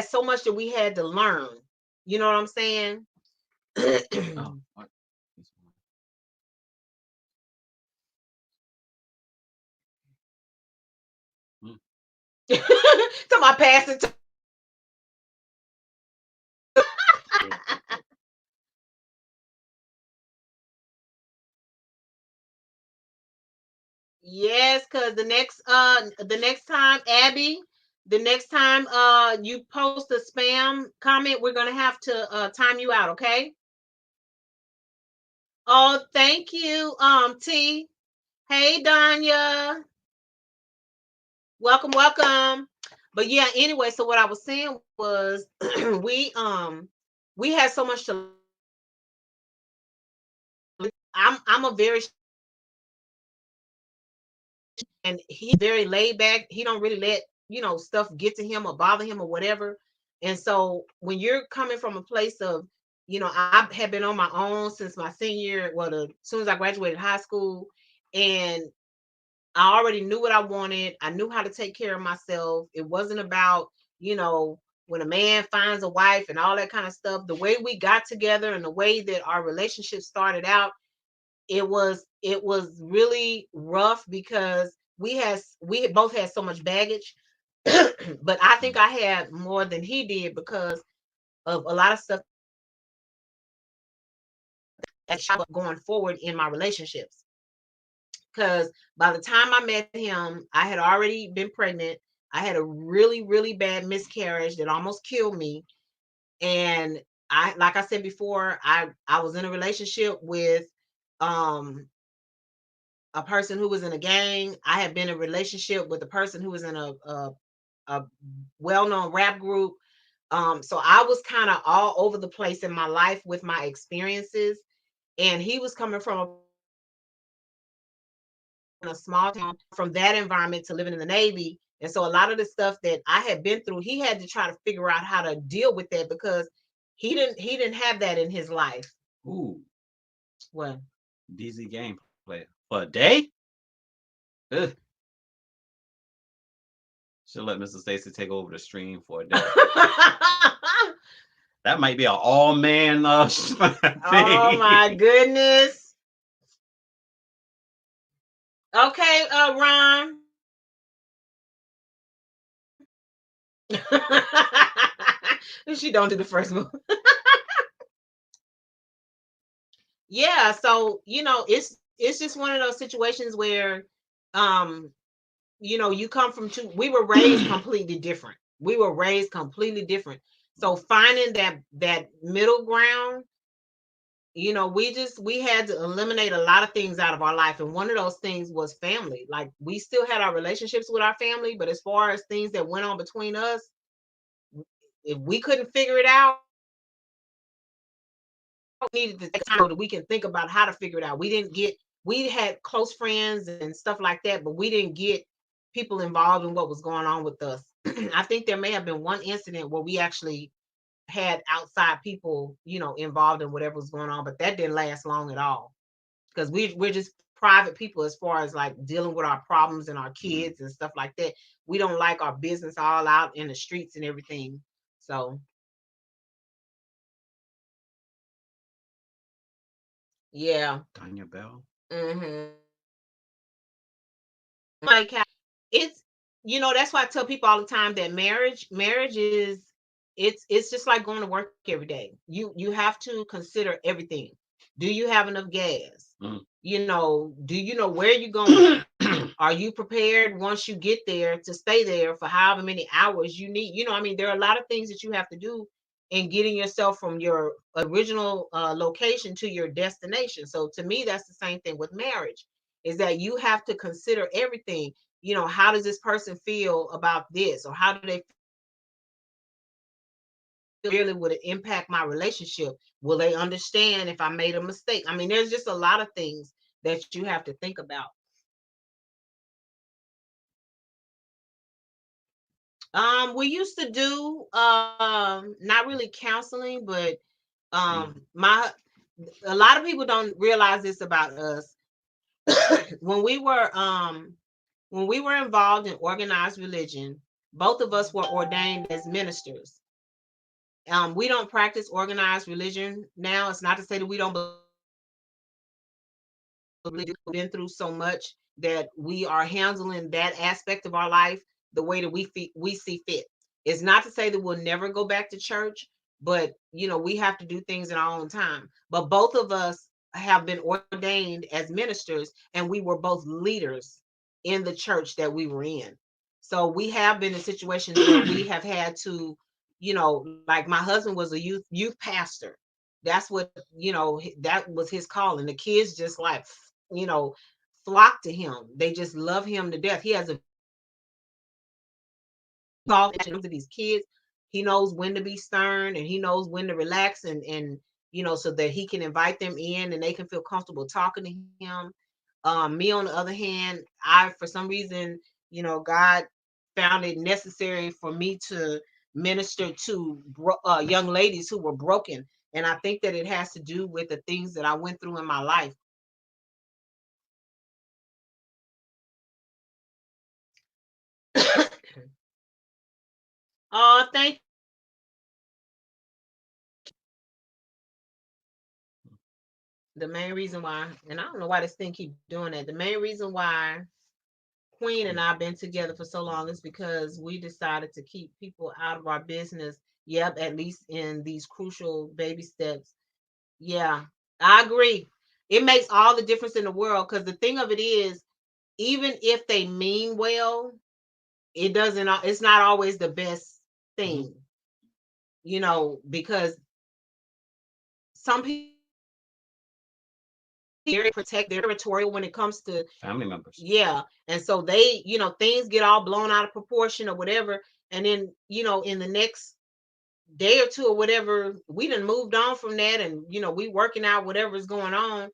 S1: so much that we had to learn. You know what I'm saying?
S2: Oh, what?
S1: To my passing. Yes, because the next time, Abby, the next time you post a spam comment, we're gonna have to time you out, okay? Oh, thank you, T. Hey, Danya. Welcome, welcome. But yeah, anyway, so what I was saying was we had so much to. I'm a very, and he's very laid back. He don't really let stuff get to him or bother him or whatever. And so when you're coming from a place of, I have been on my own since my senior year, as soon as I graduated high school, and I already knew what I wanted. I knew how to take care of myself. It wasn't about, when a man finds a wife and all that kind of stuff. The way we got together and the way that our relationship started out, it was really rough because we both had so much baggage. But I think I had more than he did because of a lot of stuff that showed up going forward in my relationships. Because by the time I met him, I had already been pregnant. I had a really, really bad miscarriage that almost killed me. And like I said before, I was in a relationship with um a person who was in a gang. I had been in a relationship with a person who was in a well-known rap group. So I was kind of all over the place in my life with my experiences. And he was coming from a small town, from that environment to living in the Navy. And so a lot of the stuff that I had been through, he had to try to figure out how to deal with that because he didn't have that in his life.
S2: Ooh.
S1: What?
S2: DZ gameplay for a day? Ugh. Should let Mr. Stacy take over the stream for a day. That might be an all man thing.
S1: Oh my goodness. Okay, Ron. She don't do the first move. Yeah, so it's just one of those situations where um you come from two, we were raised completely different. We were raised completely different. So finding that middle ground, we had to eliminate a lot of things out of our life. And one of those things was family. Like, we still had our relationships with our family, but as far as things that went on between us, if we couldn't figure it out, we needed to take time so that we can think about how to figure it out. We had close friends and stuff like that, but we didn't get people involved in what was going on with us. I think there may have been one incident where we actually had outside people, involved in whatever was going on, but that didn't last long at all, because we're just private people as far as like dealing with our problems and our kids and stuff like that. We don't like our business all out in the streets and everything. So yeah.
S2: Tanya Bell.
S1: Hmm. Like, it's that's why I tell people all the time that marriage is, it's just like going to work every day. You have to consider everything. Do you have enough gas?
S2: Mm.
S1: Do you know where you're going? Are you prepared once you get there to stay there for however many hours you need? I mean, there are a lot of things that you have to do in getting yourself from your original location to your destination. So to me, that's the same thing with marriage, is that you have to consider everything. How does this person feel about this? Or how do they really, would it impact my relationship? Will they understand if I made a mistake? I mean, there's just a lot of things that you have to think about. We used to do not really counseling, but my a lot of people don't realize this about us. when we were um when we were involved in organized religion, both of us were ordained as ministers. We don't practice organized religion now. It's not to say that we don't believe. We've been through so much that we are handling that aspect of our life the way that we see fit. It's not to say that we'll never go back to church, but we have to do things in our own time. But both of us have been ordained as ministers, and we were both leaders in the church that we were in. So we have been in situations where we have had to, like, my husband was a youth pastor. That's what, that was his calling. The kids just like, you know, flock to him. They just love him to death. He has a call to these kids. He knows when to be stern, and he knows when to relax, and so that he can invite them in and they can feel comfortable talking to him. Me, on the other hand, I, for some reason, God found it necessary for me to minister to young ladies who were broken. And I think that it has to do with the things that I went through in my life. Oh, thank the main reason why, and I don't know why this thing keep doing that. The main reason why Queen and I've been together for so long is because we decided to keep people out of our business. Yep, at least in these crucial baby steps. Yeah, I agree. It makes all the difference in the world, because the thing of it is, even if they mean well, it doesn't. It's not always the best thing, because some people very protect their territorial when it comes to
S2: Family members.
S1: yeah. And so they, things get all blown out of proportion or whatever. And then, in the next day or two or whatever, we done moved on from that, and we working out whatever's going on.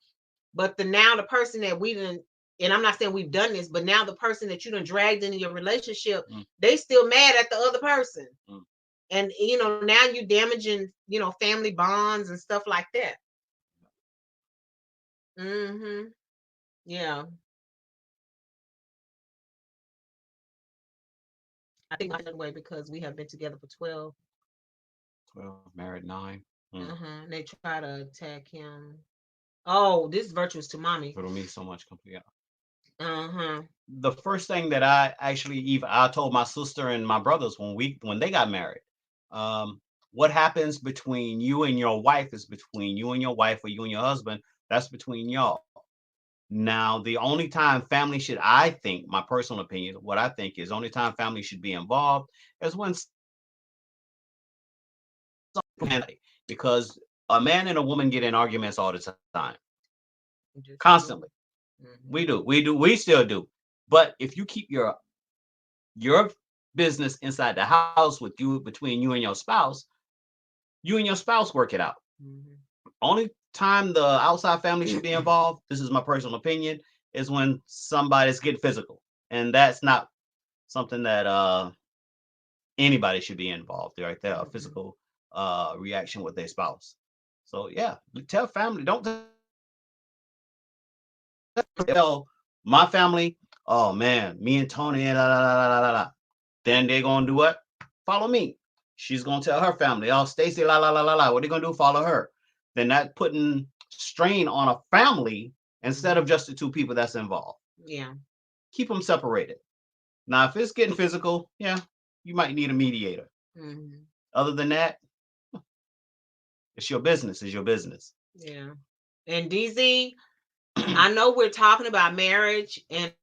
S1: But now the person that we didn't, and I'm not saying we've done this, but now the person that you done dragged into your relationship, they still mad at the other person. And now you damaging, family bonds and stuff like that. Mm-hmm. Yeah. I think another way, because we have been together for 12.
S2: 12, married 9.
S1: Uh-huh. They try to attack him. Oh, this virtuous to mommy.
S2: It'll mean so much. Yeah.
S1: Uh-huh.
S2: The first thing that I told my sister and my brothers when they got married, what happens between you and your wife is between you and your wife, or you and your husband. That's between y'all. Now, the only time family should, I think, my personal opinion, what I think is only time family should be involved is when because a man and a woman get in arguments all the time, constantly. We still do. But if you keep your business inside the house with you between you and your spouse, you and your spouse work it out. Only time the outside family should be involved, this is my personal opinion, is when somebody's getting physical. And that's not something that anybody should be involved right there, a physical reaction with their spouse. So yeah, tell family, don't tell my family, oh man, me and Tony, la, la, la, la, la, la. Then they're gonna do what? Follow me. She's gonna tell her family, oh Stacy, la la la la la. What are they gonna do? Follow her. Then that putting strain on a family instead of just the two people that's involved.
S1: Yeah.
S2: Keep them separated. Now, if it's getting physical, yeah, you might need a mediator. Other than that, it's your business. It's your business.
S1: Yeah. And DZ, I know we're talking about marriage and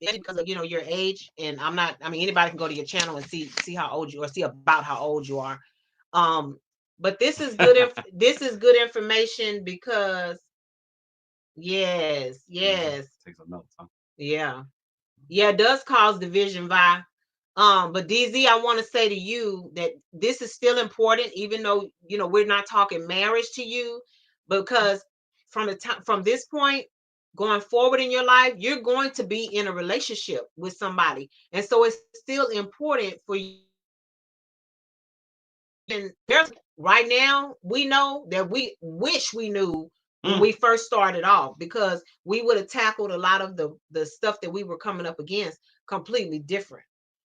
S1: because of your age, and I'm not. I mean, anybody can go to your channel and see how old you are, see about how old you are. But this is good. This is good information because yes,
S2: Take some notes, huh?
S1: yeah, it does cause division. But DZ, I want to say to you that this is still important, even though we're not talking marriage to you, because from the time from this point going forward in your life, you're going to be in a relationship with somebody, and so it's still important for you. And right now, we know that we wish we knew when we first started off, because we would have tackled a lot of the stuff that we were coming up against completely different.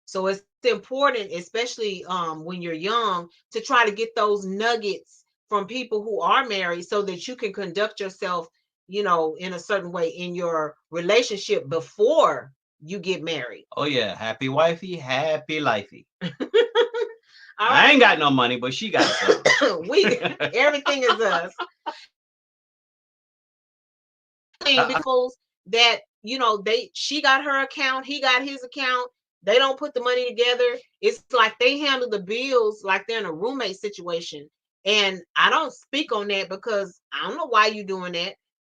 S1: So it's important, especially when you're young, to try to get those nuggets from people who are married so that you can conduct yourself, in a certain way in your relationship before you get married.
S2: Oh yeah, happy wifey, happy lifey.
S1: I
S2: ain't got no money, but she got some.
S1: Everything is us. Because that she got her account, he got his account. They don't put the money together. It's like they handle the bills like they're in a roommate situation. And I don't speak on that because I don't know why you doing that.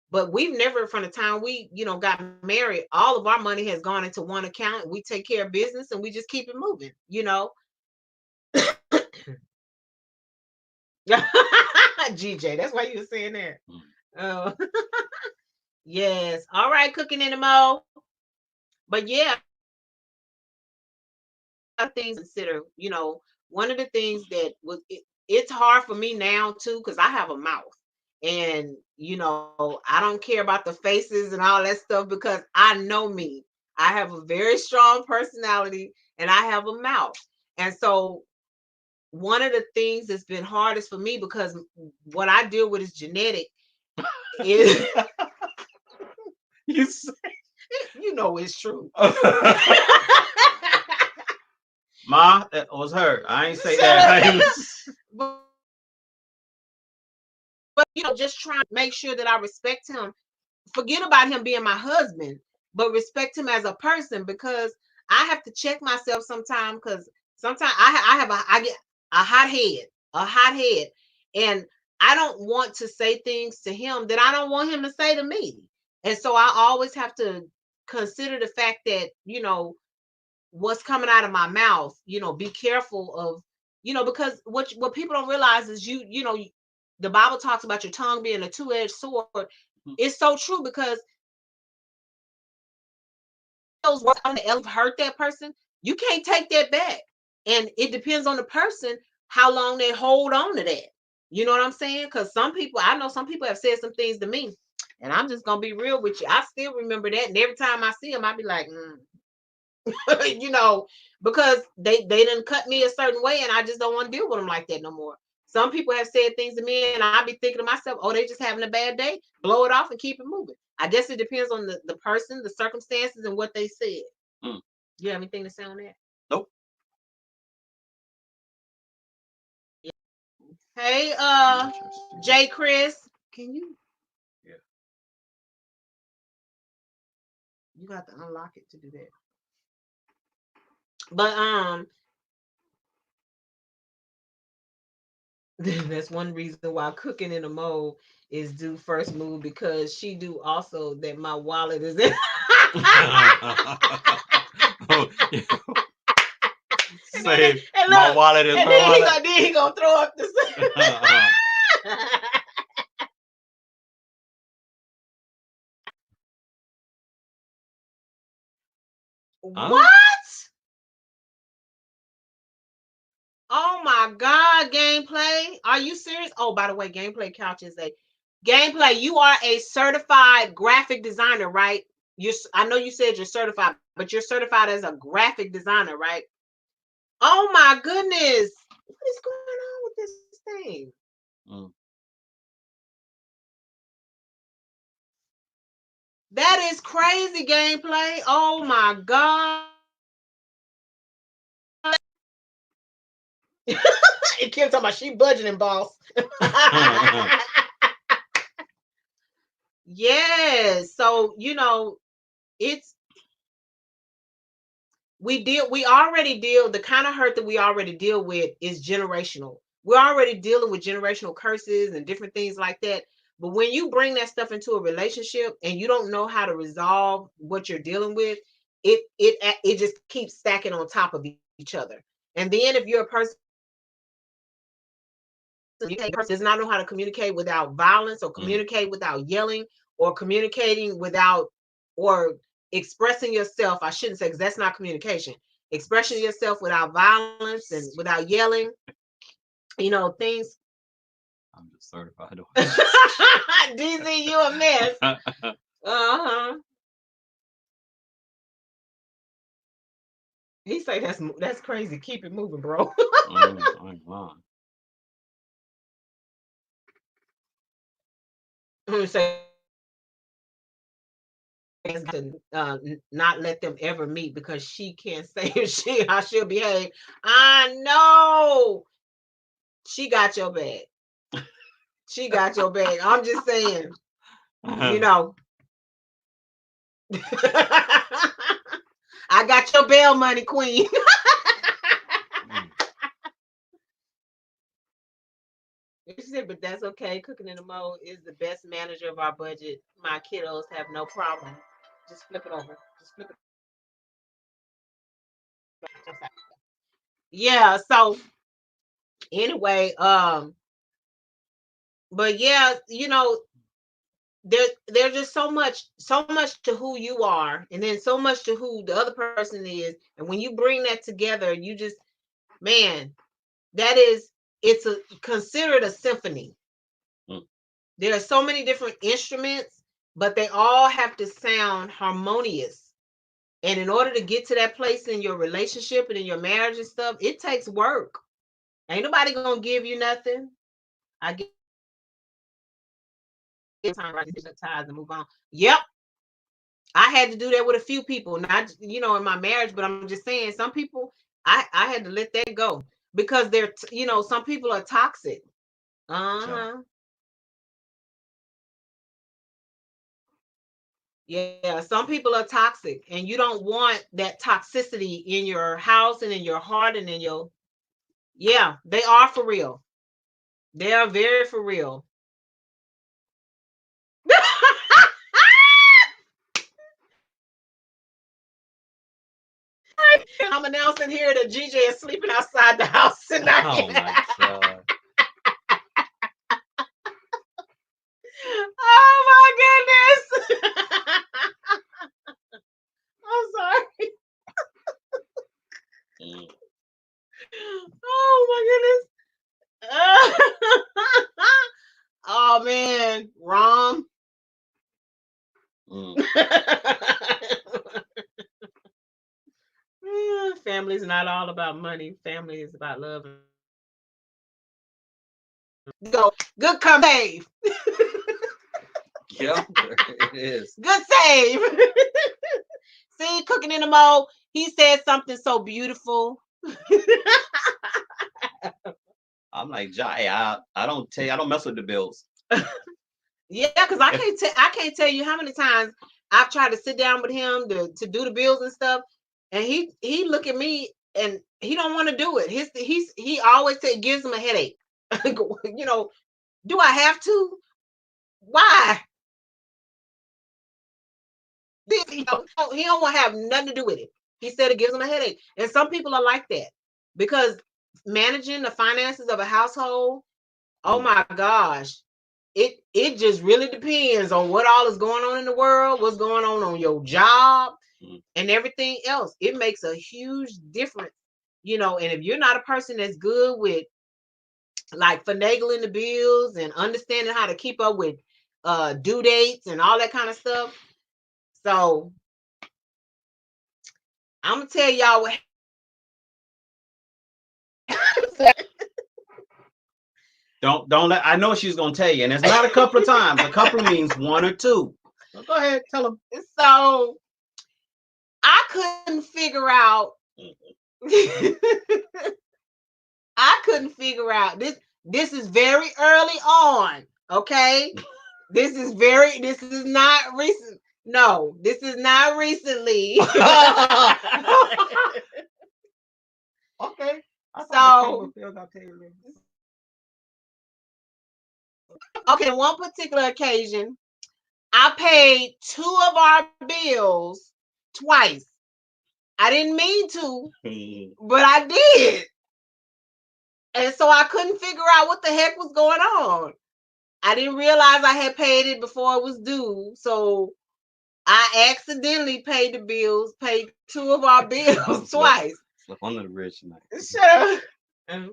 S1: But we've never, from the time we, got married, all of our money has gone into one account. We take care of business and we just keep it moving, GJ, that's why you were saying that. Oh, yes. All right, cooking in the mo. But yeah, things to consider. One of the things that it's hard for me now too, because I have a mouth, and I don't care about the faces and all that stuff because I know me. I have a very strong personality and I have a mouth, and so one of the things that's been hardest for me, because what I deal with is genetic, is
S2: you say,
S1: it's true.
S2: Ma, that was her. I ain't say that.
S1: but just trying to make sure that I respect him. Forget about him being my husband, but respect him as a person, because I have to check myself sometimes, because sometimes I get a hot head, and I don't want to say things to him that I don't want him to say to me. And so I always have to consider the fact that, what's coming out of my mouth, be careful of, because what people don't realize is the Bible talks about your tongue being a two-edged sword. It's so true, because those words on the hurt that person, you can't take that back. And it depends on the person how long they hold on to that. You know what I'm saying? Because I know some people have said some things to me, and I'm just gonna be real with you. I still remember that, and every time I see them, I be like, because they didn't cut me a certain way, and I just don't want to deal with them like that no more. Some people have said things to me, and I be thinking to myself, oh, they just having a bad day. Blow it off and keep it moving. I guess it depends on the person, the circumstances, and what they said. You have anything to say on that?
S2: Nope.
S1: Hey, J. Chris, can you?
S2: Yeah.
S1: You got to unlock it to do that. But that's one reason why cooking in a mode is due first move, because she do also that my wallet is in.
S2: Say my wallet is
S1: and
S2: her wallet.
S1: Then he gonna throw up the. What? Oh my God, gameplay. Are you serious? Oh, by the way, gameplay couch is a gameplay. You are a certified graphic designer, right? I know you said you're certified, but you're certified as a graphic designer, right? Oh my goodness. What is going on with this thing? That is crazy gameplay. Oh my God. It Kim talking about she budgeting, boss. Yes. So, it's we already deal the kind of hurt that we already deal with is generational. We're already dealing with generational curses and different things like that. But when you bring that stuff into a relationship and you don't know how to resolve what you're dealing with, it just keeps stacking on top of each other. And then if you're a person does not know how to communicate without violence, or communicate without yelling, or communicating without, or expressing yourself. I shouldn't say, because that's not communication. Expressing yourself without violence and without yelling, things.
S2: I'm just certified.
S1: DZ, you a mess. Uh-huh. He say that's crazy. Keep it moving, bro. Say to not let them ever meet, because she can't say how she'll behave. I know she got your bag. She got your bag. I'm just saying, I got your bail money, queen. She said, but that's okay. Cooking in the mode is the best manager of our budget. My kiddos have no problem. Just flip it over. Just flip it. Yeah. So anyway, but yeah, there's just so much to who you are, and then so much to who the other person is. And when you bring that together, you just, man, it's considered a symphony. There are so many different instruments, but they all have to sound harmonious. And in order to get to that place in your relationship and in your marriage and stuff, it takes work. Ain't nobody gonna give you nothing. I get time, right? Ties and move on. Yep. I had to do that with a few people, not in my marriage, but I'm just saying, some people I had to let that go, because they're some people are toxic. Yeah, some people are toxic, and you don't want that toxicity in your house and in your heart and in your. Yeah, they are for real. They are very for real. I'm announcing here that GJ is sleeping outside the house tonight. Oh my God. Oh my goodness. I'm sorry. Oh my goodness. Oh man, Rom. Family is not all about money. Family is about love. Go, good come save.
S2: Yep, it is.
S1: Good save. See, cooking in the mode. He said something so beautiful.
S2: I'm like, Jai, I don't mess with the bills.
S1: Yeah, because I can't tell you how many times I've tried to sit down with him to do the bills and stuff, and he look at me and he don't want to do it. He always gives him a headache. You know, do I have to? Why? He don't want to have nothing to do with it. He said it gives him a headache, and some people are like that because managing the finances of a household. Oh my gosh, it just really depends on what all is going on in the world, what's going on your job, and everything else. It makes a huge difference, and if you're not a person that's good with like finagling the bills and understanding how to keep up with due dates and all that kind of stuff. So I'm gonna tell y'all what
S2: Don't let. I know she's gonna tell you, and it's not a couple of times. A couple means one or two. So go ahead, tell them.
S1: So I couldn't figure out. I couldn't figure out this. This is very early on. Okay, this is not recent. No, this is not recently.
S2: Okay.
S1: So okay, one particular occasion, I paid 2 of our bills twice. I didn't mean to, but I did. And so I couldn't figure out what the heck was going on. I didn't realize I had paid it before it was due. So I accidentally paid the bills, paid 2 of our bills twice.
S2: Slip under the bridge tonight.
S1: Shut up.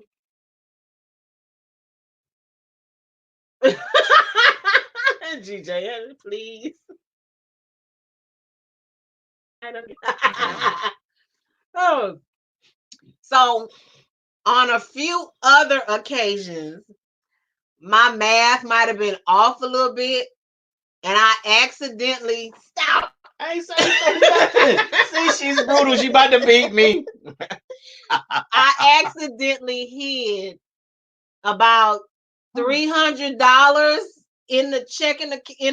S1: GJ, please. Oh. So on a few other occasions, my math might have been off a little bit, and I accidentally stopped.
S2: I ain't saying nothing. See, she's brutal. She about to beat me.
S1: I accidentally hid about $300 in the check in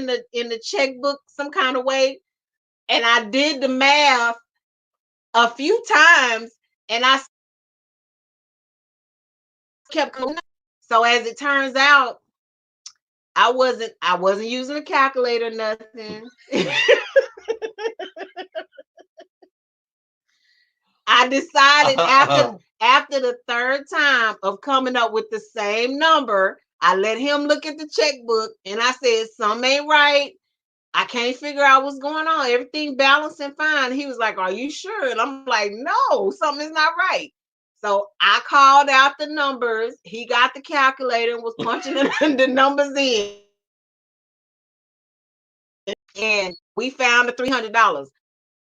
S1: the checkbook some kind of way, and I did the math a few times, and I kept going. So as it turns out, I wasn't using a calculator, nothing. I decided after the third time of coming up with the same number, I let him look at the checkbook and I said, something ain't right. I can't figure out what's going on. Everything balanced and fine. He was like, are you sure? And I'm like, no, something is not right. So I called out the numbers. He got the calculator and was punching the numbers in. And we found the $300.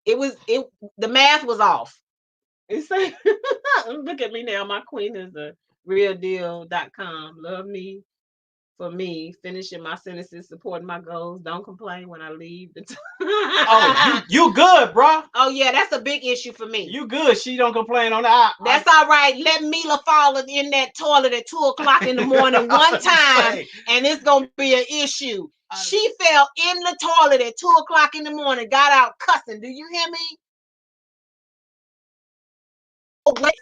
S1: The math was off. Look at me now. My queen is the realdeal.com. Love me for me, finishing my sentences, supporting my goals. Don't complain when I leave.
S2: Oh, you good, bro?
S1: Oh yeah, that's a big issue for me.
S2: You good? She don't complain on that.
S1: That's all right. Let Mila fall in that toilet at 2:00 in the morning one time, and it's gonna be an issue. She fell in the toilet at 2:00 in the morning, got out cussing. Do you hear me?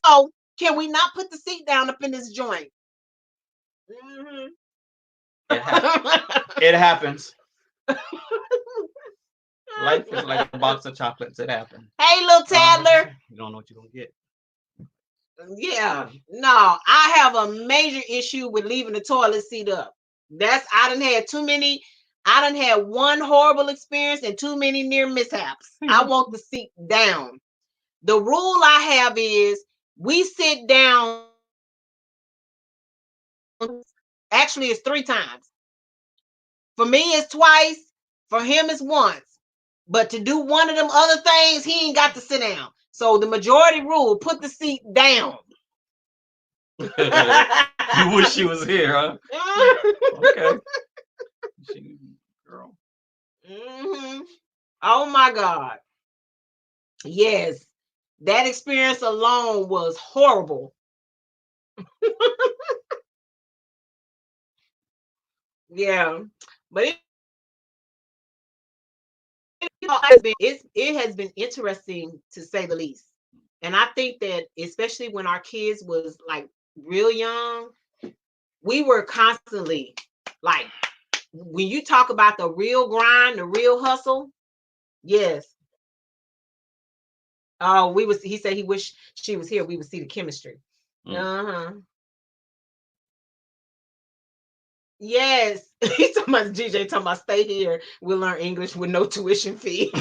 S1: Oh, can we not put the seat down up in this joint? Mm-hmm.
S2: It happens. Life is like a box of chocolates. It happens.
S1: Hey, little Tadler.
S2: You don't know what you're gonna get.
S1: Yeah, no, I have a major issue with leaving the toilet seat up. I done had one horrible experience and too many near mishaps. I want the seat down. The rule I have is we sit down. Actually, it's 3 times. For me, it's twice. For him, it's once. But to do one of them other things, he ain't got to sit down. So the majority rule, put the seat down.
S2: You wish she was here, huh? Okay. Girl.
S1: Mm-hmm. Oh my God. Yes. That experience alone was horrible. Yeah, but it has been interesting to say the least. And I think that especially when our kids was like real young, we were constantly like when you talk about the real grind, the real hustle. Yes. Oh, we was. He said he wished she was here. We would see the chemistry. Uh-huh. Yes. He's talking about GJ talking about stay here. We'll learn English with no tuition fees.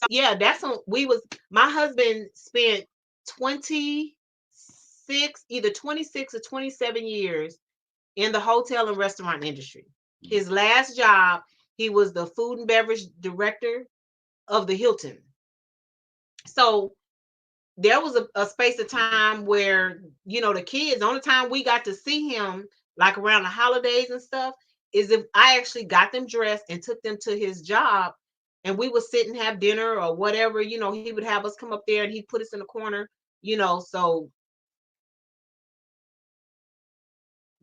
S1: Yeah, that's when we was my husband spent 26, either 26 or 27 years in the hotel and restaurant industry. His last job, he was the food and beverage director of the Hilton. So there was a space of time where, the kids, the only time we got to see him, like around the holidays and stuff, is if I actually got them dressed and took them to his job and we would sit and have dinner or whatever, he would have us come up there and he'd put us in the corner, so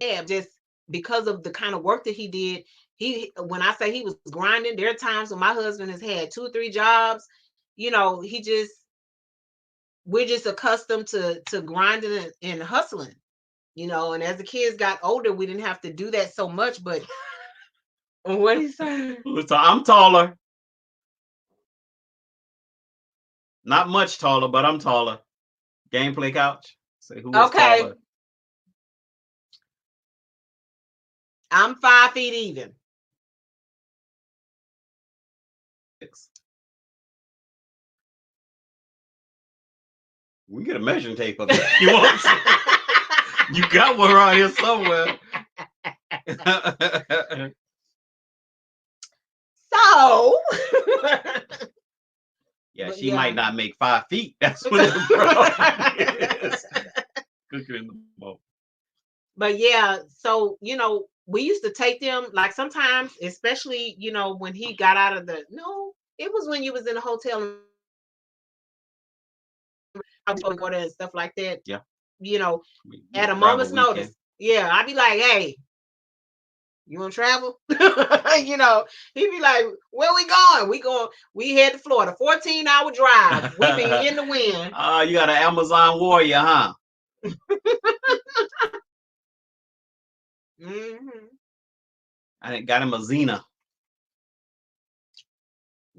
S1: yeah, just because of the kind of work that he did, when I say he was grinding, there are times when my husband has had 2 or 3 jobs, he just we're just accustomed to grinding and hustling, and as the kids got older, we didn't have to do that so much. But what he saying?
S2: So I'm taller. Not much taller, but I'm taller. Gameplay couch. Say who is
S1: Okay,
S2: taller.
S1: I'm 5 feet even.
S2: We get a measuring tape of it. You want you got one around here somewhere.
S1: So
S2: Yeah,
S1: but
S2: she might not make 5 feet. That's what the problem is. Cooking in the bowl.
S1: But yeah, so we used to take them, like sometimes, especially when he got out of the no, it was when you was in a hotel and I was going to go there and stuff like that.
S2: Yeah.
S1: At a
S2: Grab a
S1: moment's
S2: weekend.
S1: notice. Yeah, I'd be like, hey, you want to travel? He'd be like, where we going? We head to Florida, 14-hour drive. We be in the wind.
S2: Oh, you got an Amazon warrior, huh? I got him a Xena.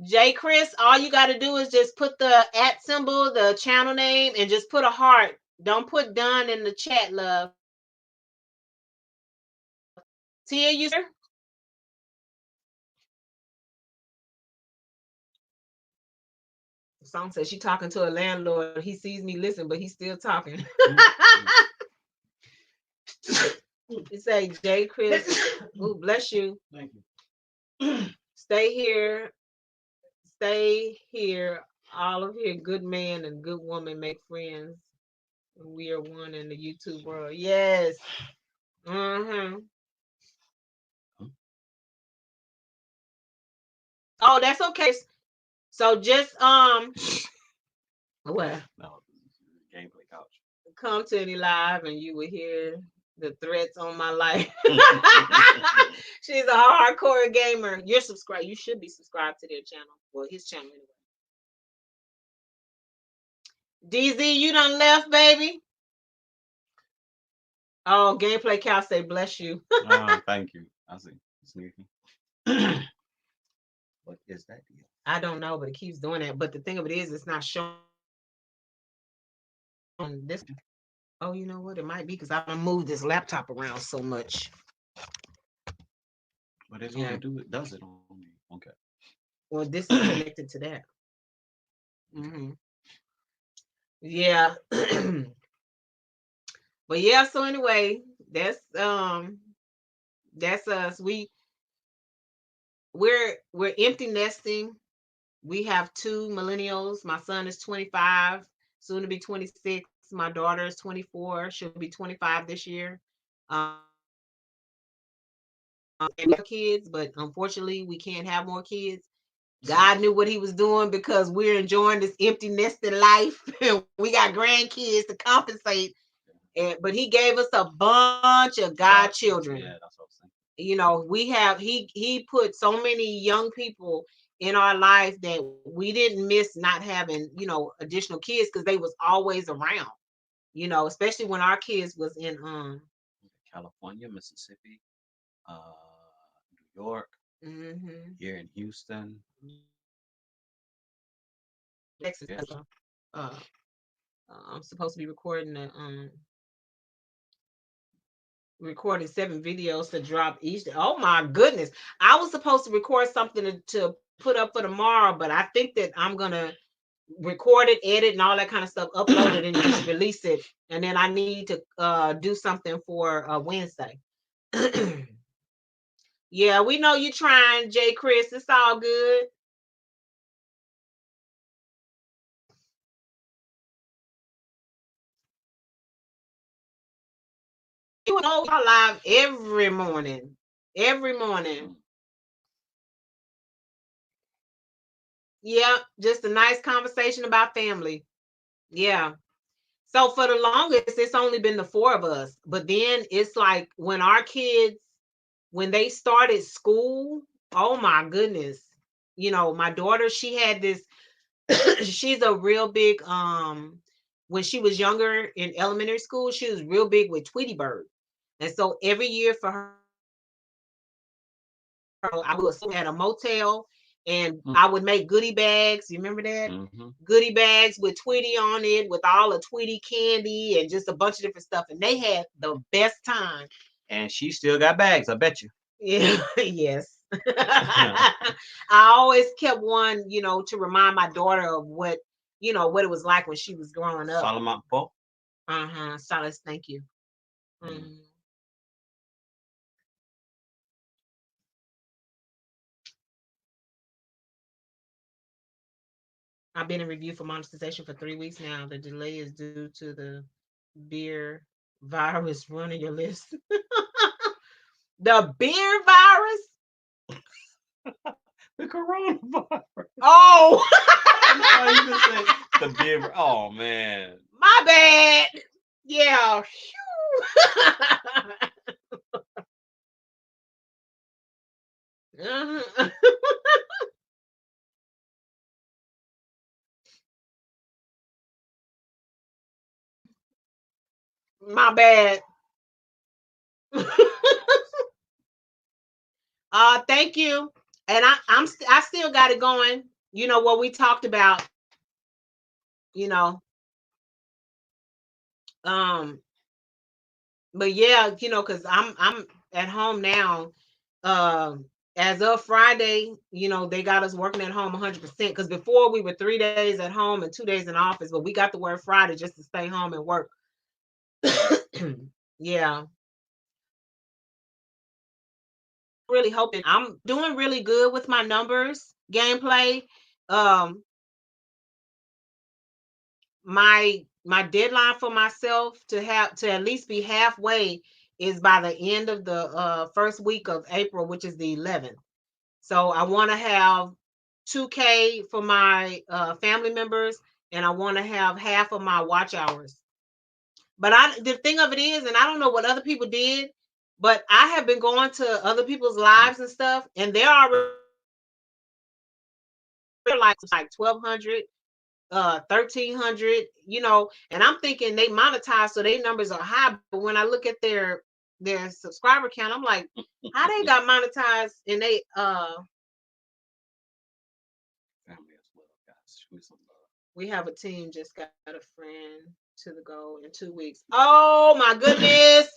S1: J. Chris, all you got to do is just put the @ symbol, the channel name, and just put a heart. Don't put done in the chat, love. Tia, you sir? The song says she talking to a landlord. He sees me listen, but he's still talking. You say, J. Chris, oh, bless you.
S2: Thank you.
S1: Stay here. Stay here. All of here, good man and good woman make friends. We are one in the YouTube world. Yes. Mm-hmm. Oh, that's okay. So just well,
S2: No, gameplay couch.
S1: come to any live and you will hear the threats on my life. She's a hardcore gamer. You're subscribed. You should be subscribed to their channel. Well, his channel anyway. DZ, you done left, baby. Oh, gameplay cow say bless you.
S2: Oh, thank you. I see. Sneaky. What is that deal?
S1: I don't know, but it keeps doing that. But the thing of it is, it's not showing this. Oh, you know what? It might be because I moved this laptop around so much.
S2: But it's gonna do it. Does it on me? Okay.
S1: Well, this is connected to that. Mm-hmm. Yeah. But yeah, so anyway, that's us. We're empty nesting. We have 2 millennials. My son is 25, soon to be 26. My daughter is 24. She'll be 25 this year. Kids, but unfortunately, we can't have more kids. God knew what he was doing because we're enjoying this empty nested life. And we got grandkids to compensate. But he gave us a bunch of godchildren.
S2: Yeah, that's what I'm saying.
S1: You know, he put so many young people in our life that we didn't miss not having, additional kids because they was always around, especially when our kids was in
S2: California, Mississippi, New York, here in Houston.
S1: Texas. Uh, I'm supposed to be recording 7 videos to drop each day. Oh my goodness. I was supposed to record something to put up for tomorrow, but I think that I'm gonna record it, edit, and all that kind of stuff, upload it, and just release it. And then I need to do something for Wednesday. Yeah, we know you trying, Jay Chris. It's all good. You know y'all live every morning. Every morning. Yeah, just a nice conversation about family. Yeah. So for the longest, it's only been the 4 of us. But then it's like when our kids, when they started school, oh my goodness. My daughter, she had this, she's a real big, when she was younger in elementary school, she was real big with Tweety Bird. And so every year for her, I would at a motel and I would make goodie bags. You remember that? Goodie bags with Tweety on it, with all the Tweety candy and just a bunch of different stuff. And they had the best time.
S2: And she still got bags, I bet you.
S1: Yeah, yes. I always kept one, to remind my daughter of what it was like when she was growing up.
S2: Solomon Poe.
S1: Silas, thank you. I've been in review for monetization for 3 weeks now. The delay is due to the beer virus running your list. The beer virus?
S2: The coronavirus.
S1: Oh!
S2: The beer. Oh, man.
S1: My bad. Yeah. My bad. Thank you. And I still got it going. What we talked about. You know. But yeah, because I'm at home now. As of Friday, they got us working at home 100%. Because before we were 3 days at home and 2 days in office, but we got the word Friday just to stay home and work. Yeah. Really hoping I'm doing really good with my numbers gameplay. My deadline for myself to at least be halfway is by the end of the first week of April, which is the 11th. So I want to have 2K for my family members, and I want to have half of my watch hours. But the thing of it is, and I don't know what other people did, but I have been going to other people's lives and stuff, and they're already like 1,200, 1,300, and I'm thinking they monetize, so their numbers are high. But when I look at their subscriber count, I'm like, how they got monetized and they
S2: Family as well, guys.
S1: we have a team just got a friend to the goal in 2 weeks. Oh my goodness.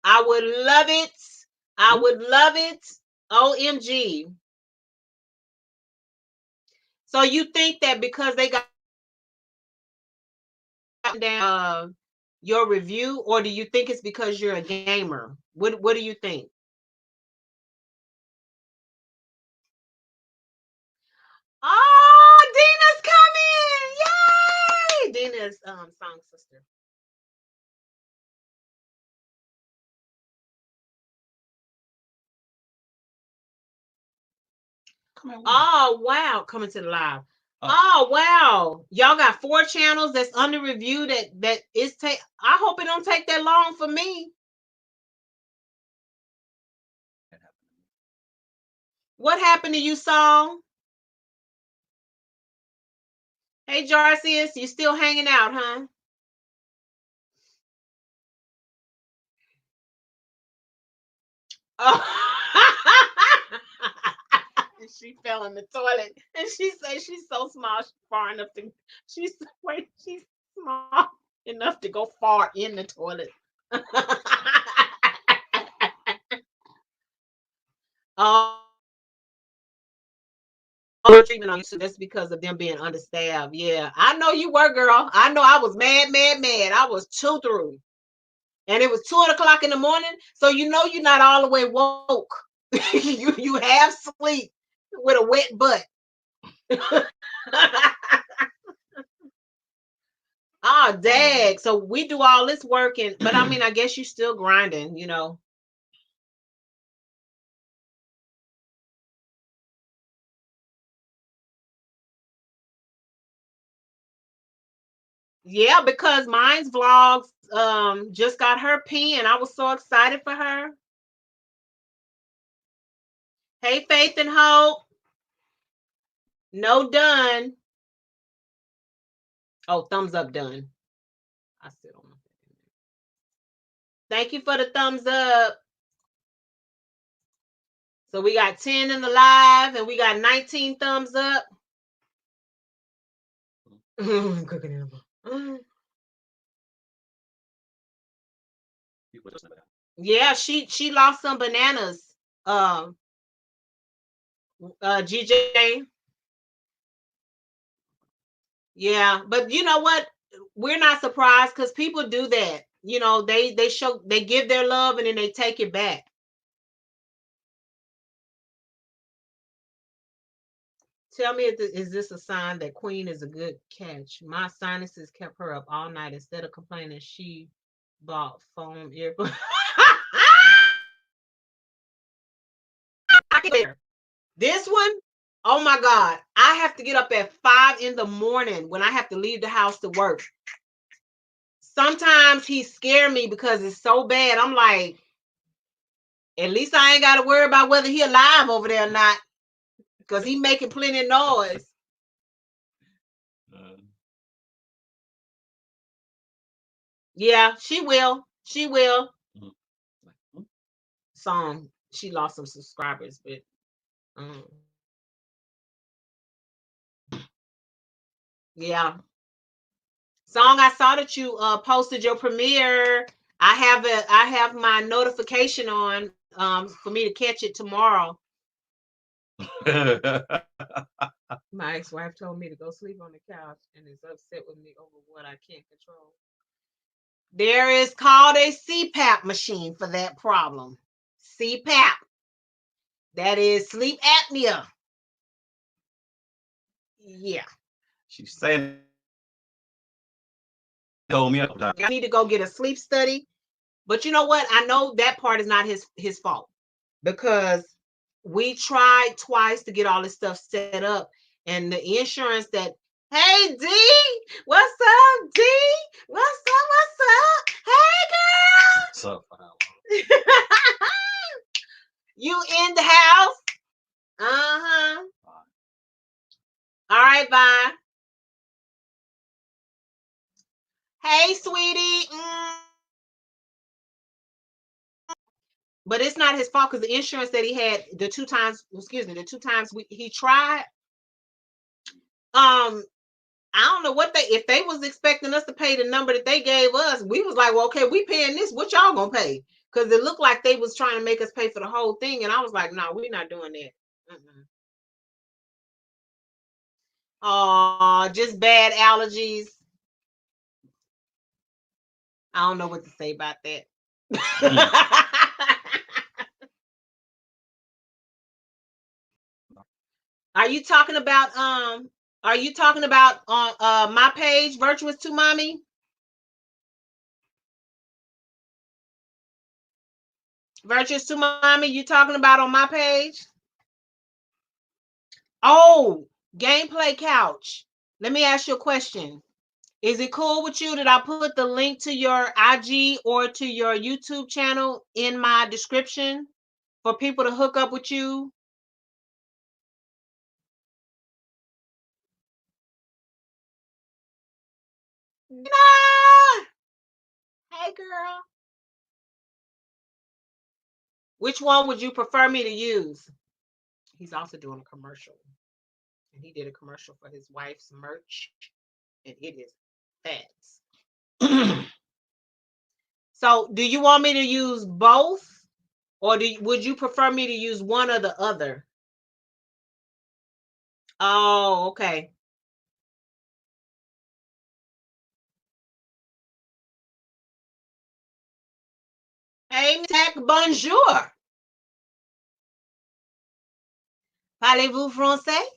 S1: I would love it. I would love it. OMG. So you think that because they got down your review, or do you think it's because you're a gamer? What do you think? Oh, Dina's coming! Yay! Dina's song sister. Oh wow, coming to the live. Oh wow, y'all got 4 channels that's under review. That is take. I hope it don't take that long for me. What happened to you, Song? Hey, Jarcius, you still hanging out, huh? Oh. She fell in the toilet, and she said she's so small, she's far enough to. She's she's small enough to go far in the toilet. Oh, treatment on YouTube. That's because of them being understaffed. Yeah, I know you were, girl. I know I was mad. I was too through, and it was 2 o'clock in the morning. So you know you're not all the way woke. you have sleep with a wet butt. Oh, dag. So we do all this working, but I mean, I guess you still grinding, you know. Yeah, because mine's vlogs just got her pen. I was so excited for her. Hey, Faith and Hope. No done. Oh, thumbs up done. I still don't know. Thank you for the thumbs up. So we got 10 in the live and we got 19 thumbs up. Yeah, she lost some bananas. GJ. Yeah, but you know what? We're not surprised because people do that. You know, they give their love and then they take it back. Tell me, is this a sign that Queen is a good catch? My sinuses kept her up all night. Instead of complaining, she bought foam earphones. This one, oh my God, I have to get up at 5 in the morning when I have to leave the house to work. Sometimes he scare me because it's so bad. I'm like, at least I ain't got to worry about whether he alive over there or not, because he making plenty of noise. Yeah, she will. She will. Song. She lost some subscribers, but yeah. Song, I saw that you posted your premiere. I have my notification on for me to catch it tomorrow. My ex-wife told me to go sleep on the couch and is upset with me over what I can't control. There is called a CPAP machine for that problem. CPAP. That is sleep apnea. Yeah.
S2: She's saying told me
S1: I need to go get a sleep study. But you know what? I know that part is not his fault because we tried twice to get all this stuff set up, and the insurance that, hey D, what's up, D? What's up? Hey girl.
S2: What's up?
S1: You in the house? Uh-huh. All right, bye. Hey, sweetie. But it's not his fault because the insurance that he had the two times he tried, I don't know what if they was expecting us to pay the number that they gave us, we was like, well, okay, we paying this, what y'all gonna pay? Because it looked like they was trying to make us pay for the whole thing, and I was like, no, we're not doing that. Oh, just bad allergies. I don't know what to say about that. Are you talking about on my page, Virtuous to Mommy? Virtuous to Mommy, you talking about on my page? Oh, gameplay couch. Let me ask you a question. Is it cool with you that I put the link to your IG or to your YouTube channel in my description for people to hook up with you? Ah! Hey, girl. Which one would you prefer me to use? He's also doing a commercial. And he did a commercial for his wife's merch. And it is fat. So, do you want me to use both? Or would you prefer me to use one or the other? Oh, okay. Hey, Tech, bonjour. Parlez-vous français?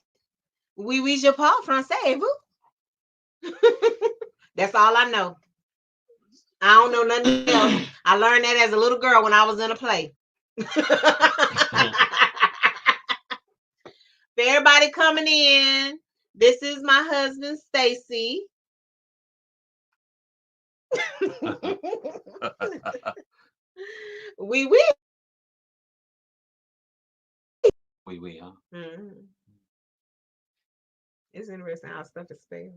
S1: Oui, oui, je parle français, et vous? That's all I know. I don't know nothing else. I learned that as a little girl when I was in a play. For everybody coming in, this is my husband, Stacy. Oui, oui.
S2: Oui, oui, huh?
S1: Mm-hmm. It's interesting how stuff is spelled.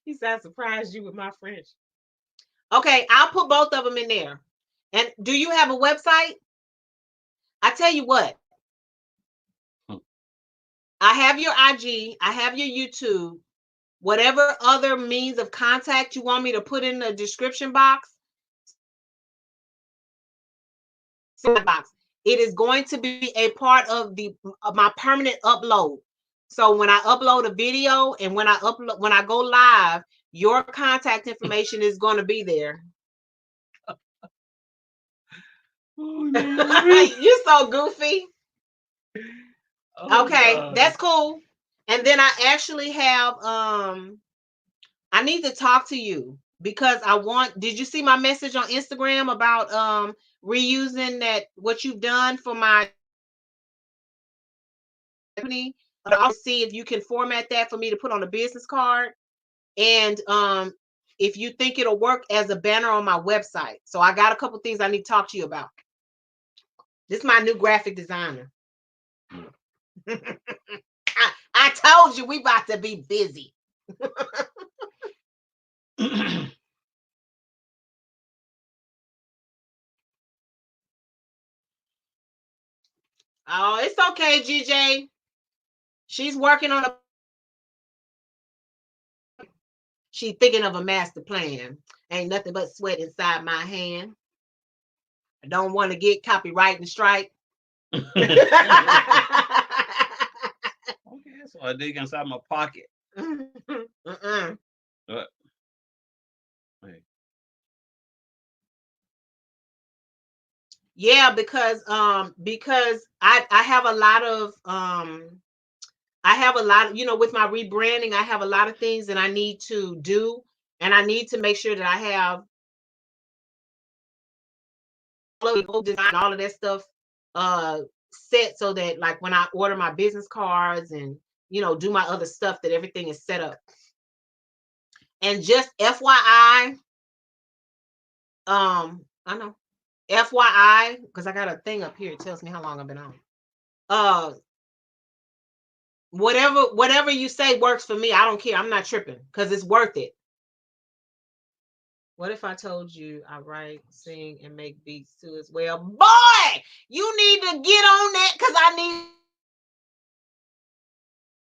S1: He said, I surprised you with my French. Okay, I'll put both of them in there. And do you have a website? I tell you what. I have your IG, I have your YouTube. Whatever other means of contact you want me to put in the description box, it is going to be a part of my permanent upload. So when I upload a video and when I go live, your contact information is going to be there. Oh, you're so goofy. Oh, okay, God. That's cool. And then I actually have I need to talk to you because did you see my message on Instagram about reusing that what you've done for my company? I'll see if you can format that for me to put on a business card. And if you think it'll work as a banner on my website. So I got a couple things I need to talk to you about. This is my new graphic designer. I told you we about to be busy. Oh, it's okay, GJ. She's working on She's thinking of a master plan. Ain't nothing but sweat inside my hand. I don't want to get copyright and strike. Okay,
S2: so I dig inside my pocket.
S1: Yeah, because I have a lot of with my rebranding, I have a lot of things that I need to do, and I need to make sure that I have all of that stuff set so that like when I order my business cards and do my other stuff, that everything is set up. And just FYI, I know, FYI, because I got a thing up here, it tells me how long I've been on. Whatever you say works for me. I don't care. I'm not tripping because it's worth it. What if I told you I write, sing, and make beats too as well? Boy, you need to get on that because I need.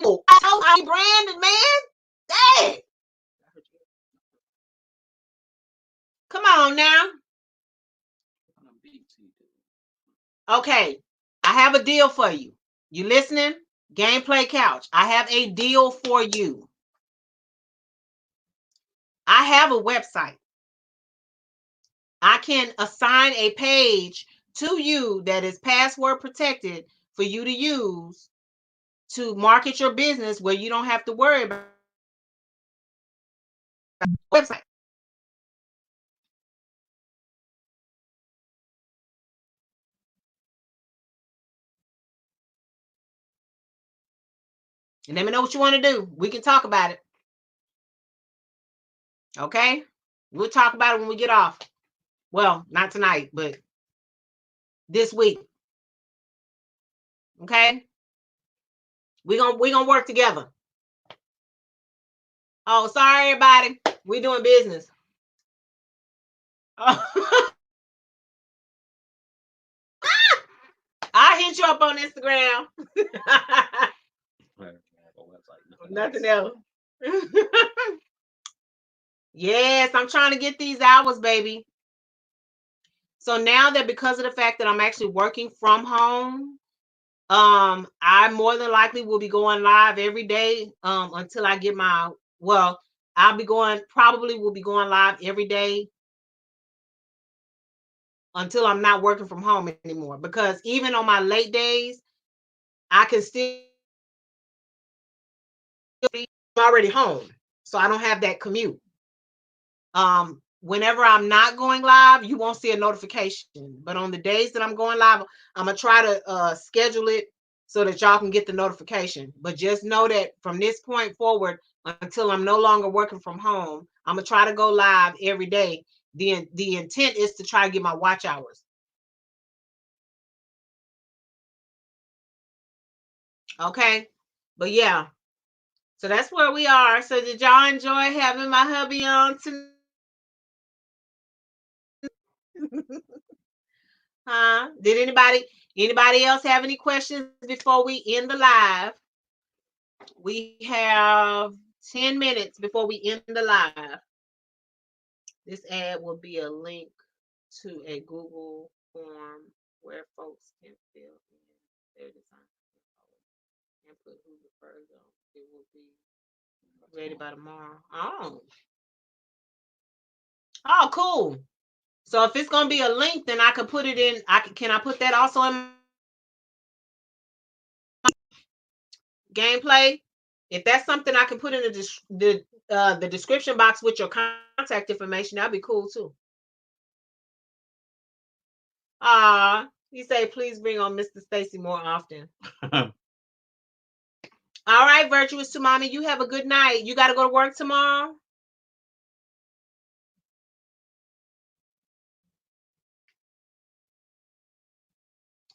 S1: I'm branded, man. Dang. Come on now. Okay, I have a deal for you. You listening? Gameplay Couch. I have a deal for you. I have a website. I can assign a page to you that is password protected for you to use to market your business where you don't have to worry about the website. And let me know what you want to do. We can talk about it. Okay? We'll talk about it when we get off. Well, not tonight, but this week. Okay? We gonna work together. Oh, sorry, everybody. We doing business. I'll hit you up on Instagram. Nothing else. Yes, I'm trying to get these hours, baby. So now that because of the fact that I'm actually working from home, I more than likely will be going live every day until I get my, well, probably will be going live every day until I'm not working from home anymore. Because even on my late days, I can still be already home. So I don't have that commute. Whenever I'm not going live, you won't see a notification. But on the days that I'm going live, I'm gonna try to schedule it so that y'all can get the notification. But just know that from this point forward, until I'm no longer working from home, I'm gonna try to go live every day. The intent is to try to get my watch hours. Okay, but yeah, so that's where we are. So did y'all enjoy having my hubby on tonight? Huh? Did anybody else have any questions before we end the live? We have 10 minutes before we end the live. This ad will be a link to a Google form where folks can fill in their design and put who refers them. It will be ready by tomorrow. Oh, cool. So if it's gonna be a link, then I can put it in. Can I put that also in gameplay? If that's something I can put in the description box with your contact information, that'd be cool too. You say please bring on Mr. Stacy more often. All right, Virtuous to Mommy, you have a good night. You got to go to work tomorrow?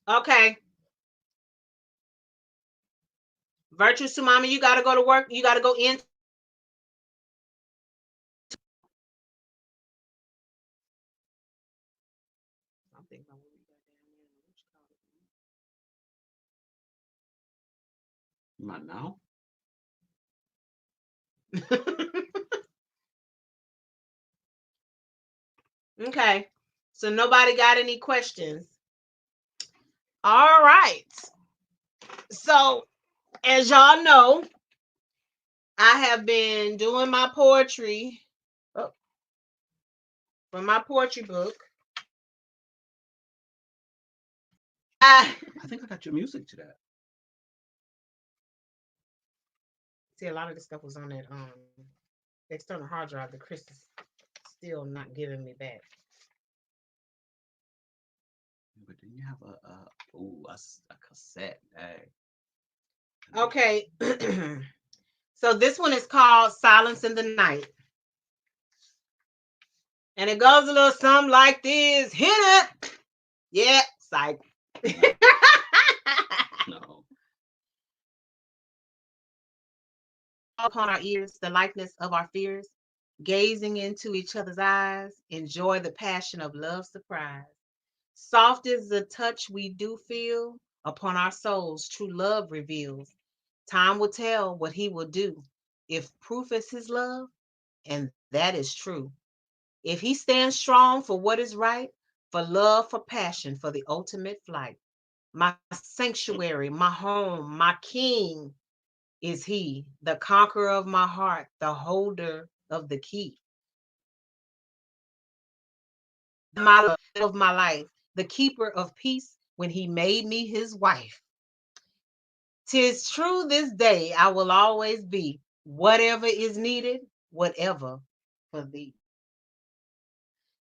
S1: Okay. Virtuous to Mommy, you got to go to work. You got to go in.
S2: Not now.
S1: Okay. So nobody got any questions. All right. So as y'all know, I have been doing my poetry from my poetry book.
S2: I think I got your music to that.
S1: See, a lot of the stuff was on that external hard drive that Chris is still not giving me back.
S2: But then you have a cassette. Dang.
S1: Okay. So this one is called Silence in the Night. And it goes a little something like this. Hit it. Yeah, psych.
S2: No.
S1: Upon our ears, the likeness of our fears, gazing into each other's eyes, enjoy the passion of love surprise. Soft is the touch we do feel, upon our souls true love reveals. Time will tell what he will do. If proof is his love, and that is true. If he stands strong for what is right, for love, for passion, for the ultimate flight. My sanctuary, my home, my king is he, the conqueror of my heart, the holder of the key. My love of my life, the keeper of peace when he made me his wife. 'Tis true this day I will always be whatever is needed, whatever for thee.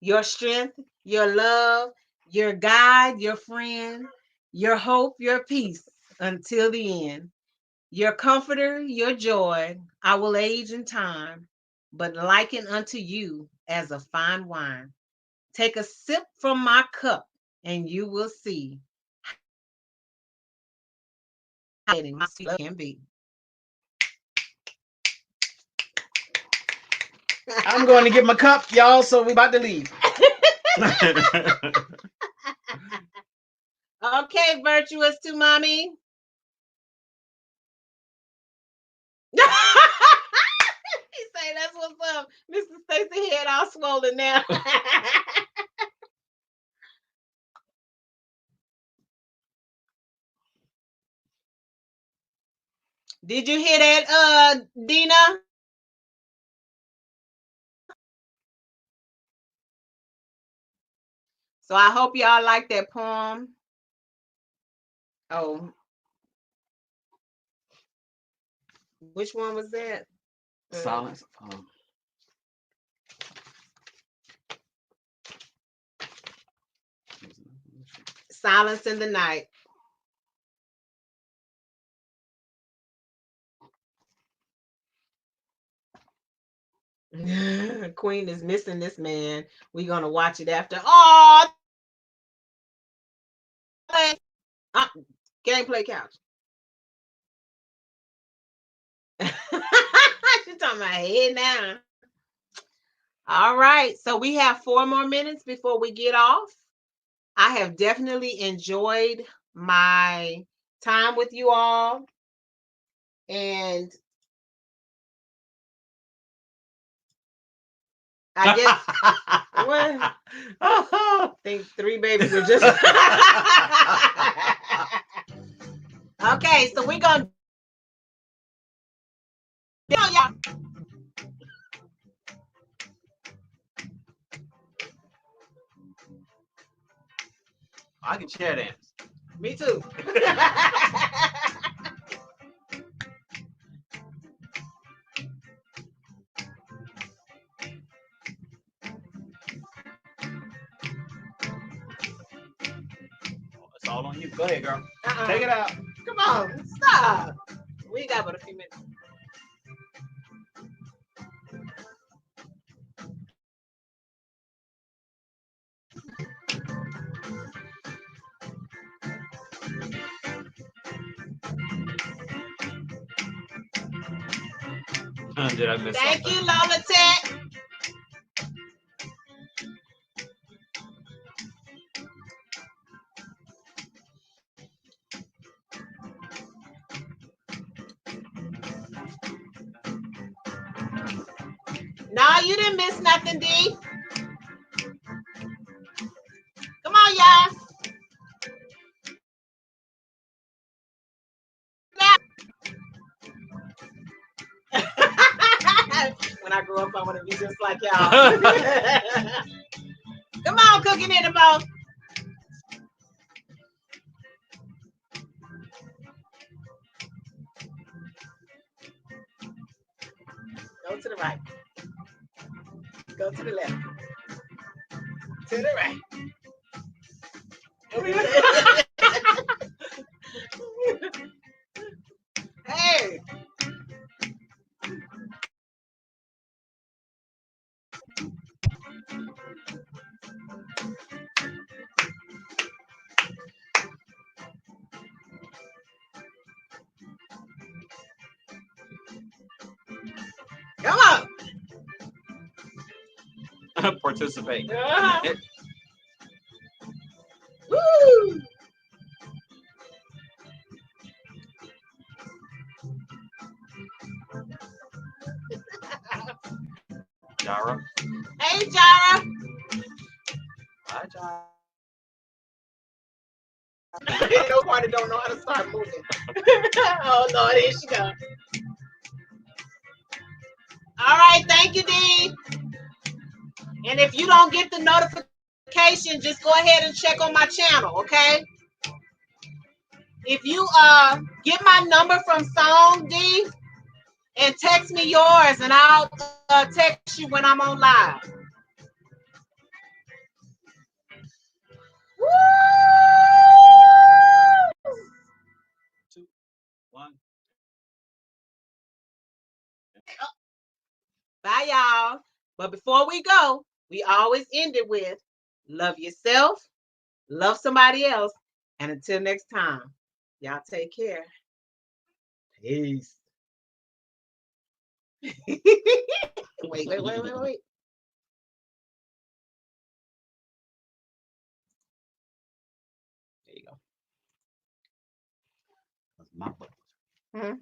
S1: Your strength, your love, your guide, your friend, your hope, your peace until the end. Your comforter, your joy, I will age in time, but liken unto you as a fine wine. Take a sip from my cup, and you will see how my sweet love can be.
S3: I'm going to get my cup, y'all, so we about to leave.
S1: Okay, virtuous to mommy. He say that's what's up. Mr. Stacy head all swollen now. Did you hear that, Dina? So I hope y'all like that poem. Oh, which one was that?
S3: Silence.
S1: Silence in the Night. Queen is missing this man. We're gonna watch it after. Oh, gameplay couch. She's talking about head now. All right, so we have 4 more minutes before we get off. I have definitely enjoyed my time with you all, and I guess what? I think 3 babies are just okay. So we're gonna y'all.
S2: I can chair dance.
S1: Me too.
S2: It's all on you. Go ahead, girl.
S3: Take it out.
S1: Come on, stop. We got but a few minutes.
S2: Did I miss
S1: Thank
S2: something?
S1: you, Lola Tech. No, you didn't miss nothing, D. Come on, y'all. When I grow up, I want to be just like y'all. Come on, cooking in the bowl. Go to the right. Go to the left. To the right. Hey. Come on.
S2: Participate.
S1: Woo.
S2: Jara.
S1: Hey, Jara.
S2: Hi, Jara.
S1: Nobody don't know how to start moving. Oh, Lord, here she goes. All right, thank you, D. And if you don't get the notification, just go ahead and check on my channel, okay? If you get my number from Song D and text me yours, and I'll text you when I'm on live. Woo!
S2: 2, 1.
S1: Bye, y'all. But before we go, we always end it with love yourself, love somebody else, and until next time, y'all take care. Peace. Wait. There you go.
S2: My butt.
S1: Mhm.